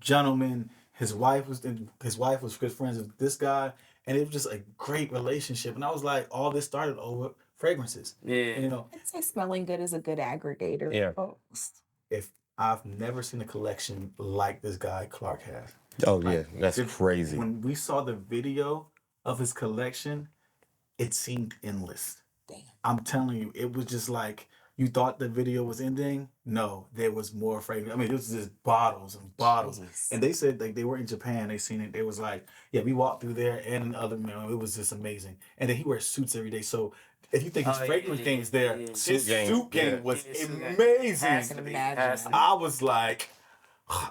Speaker 3: gentleman. His wife was good friends with this guy, and it was just a great relationship. And I was like, all this started over fragrances.
Speaker 2: Yeah.
Speaker 3: You know,
Speaker 4: I'd say smelling good is a good aggregator.
Speaker 1: Yeah.
Speaker 3: if I've never seen a collection like this guy Clark has.
Speaker 1: Oh yeah, that's
Speaker 3: If-
Speaker 1: crazy.
Speaker 3: When we saw the video of his collection, it seemed endless.
Speaker 4: Damn.
Speaker 3: I'm telling you, it was just like you thought the video was ending. No, there was more fragrance. I mean, it was just bottles and bottles.
Speaker 4: Jesus.
Speaker 3: And they said like they were in Japan. They seen it. They was like, yeah, we walked through there and other man. It was just amazing. And then he wears suits every day. So if you think his fragrance game is there,
Speaker 2: yeah.
Speaker 3: his
Speaker 1: Suit game,
Speaker 3: suit game
Speaker 1: yeah.
Speaker 3: was
Speaker 2: Yeah, suit game.
Speaker 3: amazing.
Speaker 2: Has to be. Has to be.
Speaker 3: I was like,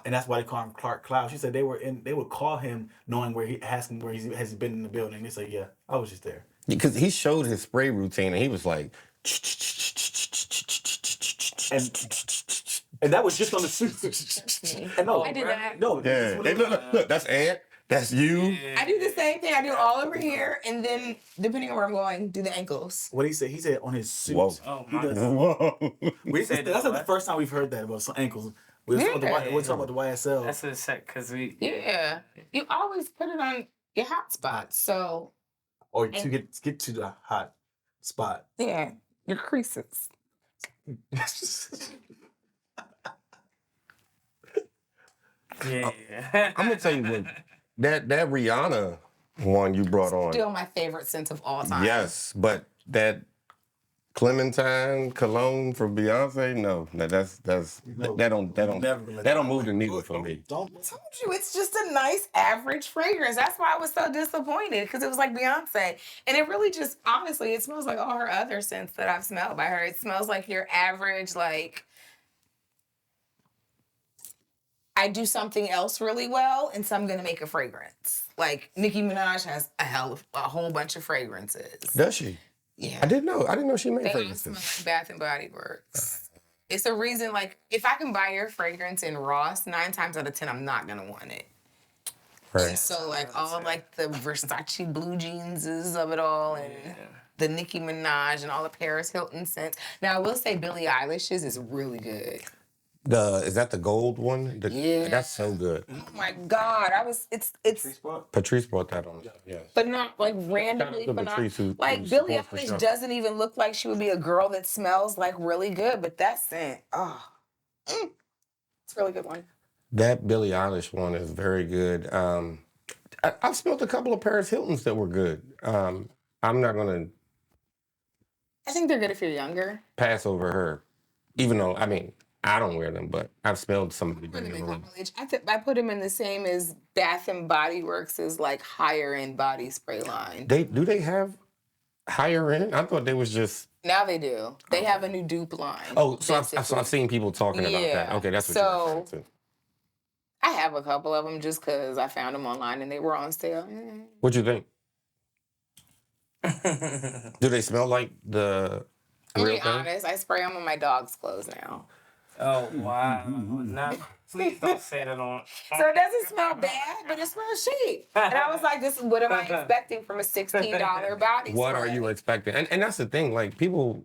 Speaker 3: and that's why they call him Clark Cloud. She said they would call him knowing where he asking where he has been in the building. They say, yeah, I was just there.
Speaker 1: Because he showed his spray routine and he was like,
Speaker 3: And that was just on the suit. And no,
Speaker 4: I did that.
Speaker 3: No,
Speaker 1: yeah. Hey, look, that's Ant. That's you.
Speaker 4: I do the same thing. I do all over here, and then depending on where I'm going, do the ankles.
Speaker 3: What he said? He said on his suit.
Speaker 1: Whoa.
Speaker 2: Oh
Speaker 3: He
Speaker 2: my.
Speaker 3: does.
Speaker 1: Whoa.
Speaker 3: That's not the first time we've heard that about some ankles. We're talking about the YSL.
Speaker 2: That's a sec because we.
Speaker 4: Yeah, you always put it on your hot spots. So
Speaker 3: Or to get to the hot spot.
Speaker 4: yeah, your creases.
Speaker 2: Yeah.
Speaker 1: I'm gonna tell you what, that Rihanna one you brought on.
Speaker 4: Still my favorite scent of all time.
Speaker 1: Yes, but that Clementine cologne from Beyonce, no, that don't move the needle for me.
Speaker 3: Don't.
Speaker 4: I told you, it's just a nice average fragrance. That's why I was so disappointed because it was like Beyonce. And it really just, honestly, it smells like all her other scents that I've smelled by her. It smells like your average, like, I do something else really well, and so I'm going to make a fragrance. Like, Nicki Minaj has a whole bunch of fragrances.
Speaker 1: Does she?
Speaker 4: Yeah.
Speaker 1: I didn't know she made
Speaker 4: They all smell
Speaker 1: fragrances.
Speaker 4: like Bath and Body Works. It's a reason, like, if I can buy your fragrance in Ross, 9 times out of 10, I'm not gonna want it.
Speaker 1: Right.
Speaker 4: So, like, all like the Versace blue jeanses of it all, and the Nicki Minaj and all the Paris Hilton scents. Now, I will say Billie Eilish's is really good.
Speaker 1: Is that the gold one?
Speaker 4: Yeah.
Speaker 1: That's so good.
Speaker 4: Oh my God, it's
Speaker 1: Patrice brought that on. Yes.
Speaker 4: but not like randomly
Speaker 1: Shout out to
Speaker 4: phenomenal.
Speaker 1: Patrice who
Speaker 4: Like Billie
Speaker 1: supports the
Speaker 4: Eilish
Speaker 1: show.
Speaker 4: doesn't even look like she would be a girl that smells like really good, but that scent, it's a really good one.
Speaker 1: That Billie Eilish one is very good. I've smelled a couple of Paris Hiltons that were good. I'm not gonna
Speaker 4: I think they're good if you're younger.
Speaker 1: pass over her, even though I don't wear them, but I've smelled some of the
Speaker 4: Put 'em in
Speaker 1: ones.
Speaker 4: college. I put them in the same as Bath and Body Works' like higher end body spray line.
Speaker 1: Do they have higher end? I thought they was just.
Speaker 4: Now they do. They have a new dupe line.
Speaker 1: Oh, so
Speaker 4: basically.
Speaker 1: I've seen people talking about that.
Speaker 4: Yeah.
Speaker 1: Okay, that's what
Speaker 4: So-
Speaker 1: you're referring to.
Speaker 4: I have a couple of them just because I found them online and they were on sale.
Speaker 1: What you think? Do they smell like the
Speaker 4: To
Speaker 1: real
Speaker 4: be
Speaker 1: thing?
Speaker 4: honest, I spray them on my dog's clothes now.
Speaker 2: Oh wow! No, please don't say that on.
Speaker 4: So it doesn't smell bad, but it smells cheap. And I was like, "This, what am I expecting from a $16 body
Speaker 1: What
Speaker 4: spray?"
Speaker 1: are you expecting? And that's the thing. Like people,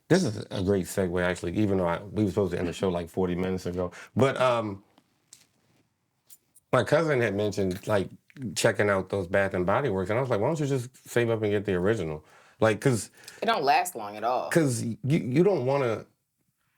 Speaker 1: this is a great segue actually. Even though we were supposed to end the show like 40 minutes ago, but my cousin had mentioned like checking out those Bath and Body Works, and I was like, why don't you just save up and get the original? Like, cause
Speaker 4: It don't last long at all.
Speaker 1: you don't want to.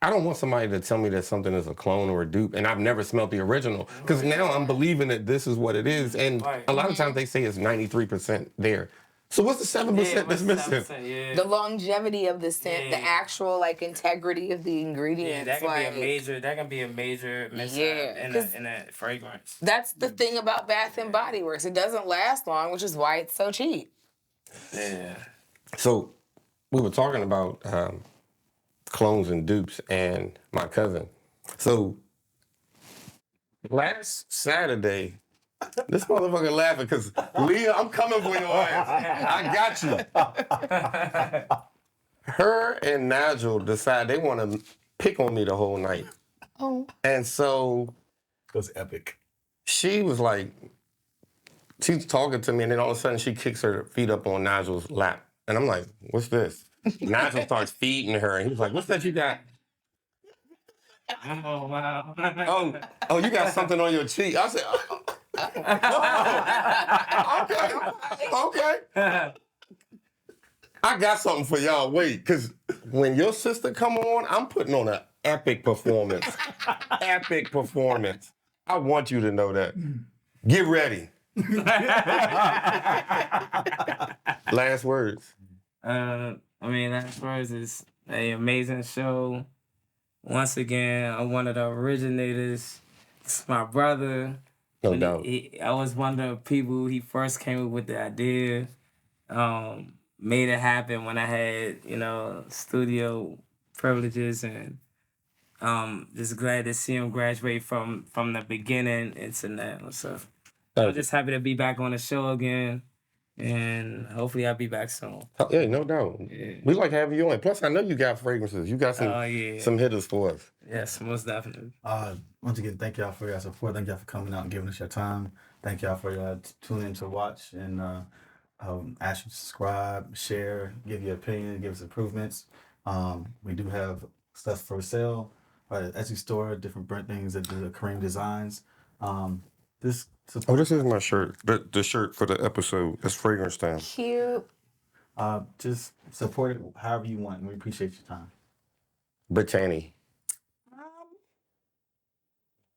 Speaker 1: I don't want somebody to tell me that something is a clone or a dupe, and I've never smelled the original. Because now I'm believing that this is what it is, and
Speaker 2: Right.
Speaker 1: a lot of times they say it's 93% there. So what's the 7% that's missing?
Speaker 2: Yeah.
Speaker 4: The longevity of the scent, the
Speaker 2: Yeah.
Speaker 4: actual like integrity of the
Speaker 2: Yeah,
Speaker 4: ingredients.
Speaker 2: that can
Speaker 4: like,
Speaker 2: be a major. That can be a major mishap
Speaker 4: Yeah,
Speaker 2: in
Speaker 4: 'cause-
Speaker 2: a fragrance.
Speaker 4: That's the thing about Bath and Body Works. It doesn't last long, which is why it's so cheap.
Speaker 2: Yeah.
Speaker 1: So we were talking about clones and dupes and my cousin. So last Saturday, this motherfucker laughing because Leah, I'm coming for your ass. I got you. Her and Nigel decide they want to pick on me the whole night.
Speaker 4: Oh.
Speaker 1: And so
Speaker 3: It was epic.
Speaker 1: she was like, she's talking to me, and then all of a sudden she kicks her feet up on Nigel's lap. And I'm like, what's this? Nigel starts feeding her, and he's like, what's that you got?
Speaker 2: Oh, wow.
Speaker 1: Oh, you got something on your cheek. I said, okay. I got something for y'all. Wait, because when your sister come on, I'm putting on an epic performance. Epic performance. I want you to know that. Get ready. Last words.
Speaker 2: Last words is an amazing show. Once again, I'm one of the originators. It's my brother.
Speaker 1: No doubt.
Speaker 2: I was one of the people who he first came up with the idea. Made it happen when I had, studio privileges, and just glad to see him graduate from the beginning into now. So I'm just happy to be back on the show again, and hopefully I'll be back soon.
Speaker 1: Yeah, no doubt. Yeah. We like having you on. Plus, I know you got fragrances. You got some hitters for us.
Speaker 2: Yes, most definitely.
Speaker 3: Once again, thank y'all for your support. Thank y'all for coming out and giving us your time. Thank y'all for tuning in to watch, and ask you to subscribe, share, give your opinion, give us improvements. We do have stuff for sale at Etsy store, different brand things that do the Kareem designs. This
Speaker 1: is my shirt. The shirt for the episode. It's fragrance time.
Speaker 4: Cute.
Speaker 3: Just support it however you want, and we appreciate your time.
Speaker 1: Brittany.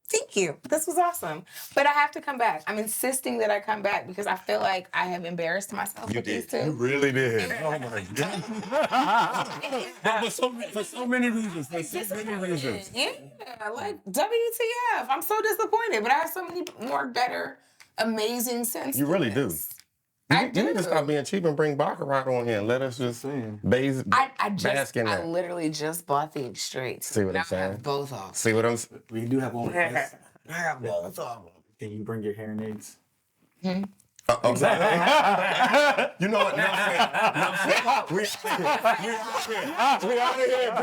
Speaker 4: Thank you. This was awesome. But I have to come back. I'm insisting that I come back because I feel like I have embarrassed myself with these two.
Speaker 1: You really did. Oh my God. for so many reasons.
Speaker 4: Yeah, like WTF. I'm so disappointed, but I have so many more better, amazing scents.
Speaker 1: You really do.
Speaker 4: I
Speaker 1: You
Speaker 4: do.
Speaker 1: need to stop being cheap and bring Baccarat on here and let us just bask in that.
Speaker 4: I literally just bought these straight.
Speaker 1: See what I'm saying?
Speaker 4: I have both of them.
Speaker 1: See what I'm saying?
Speaker 3: We do have one request. I have both of them. Can you bring your hearing aids?
Speaker 1: You know what? We out of here.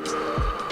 Speaker 1: Peace.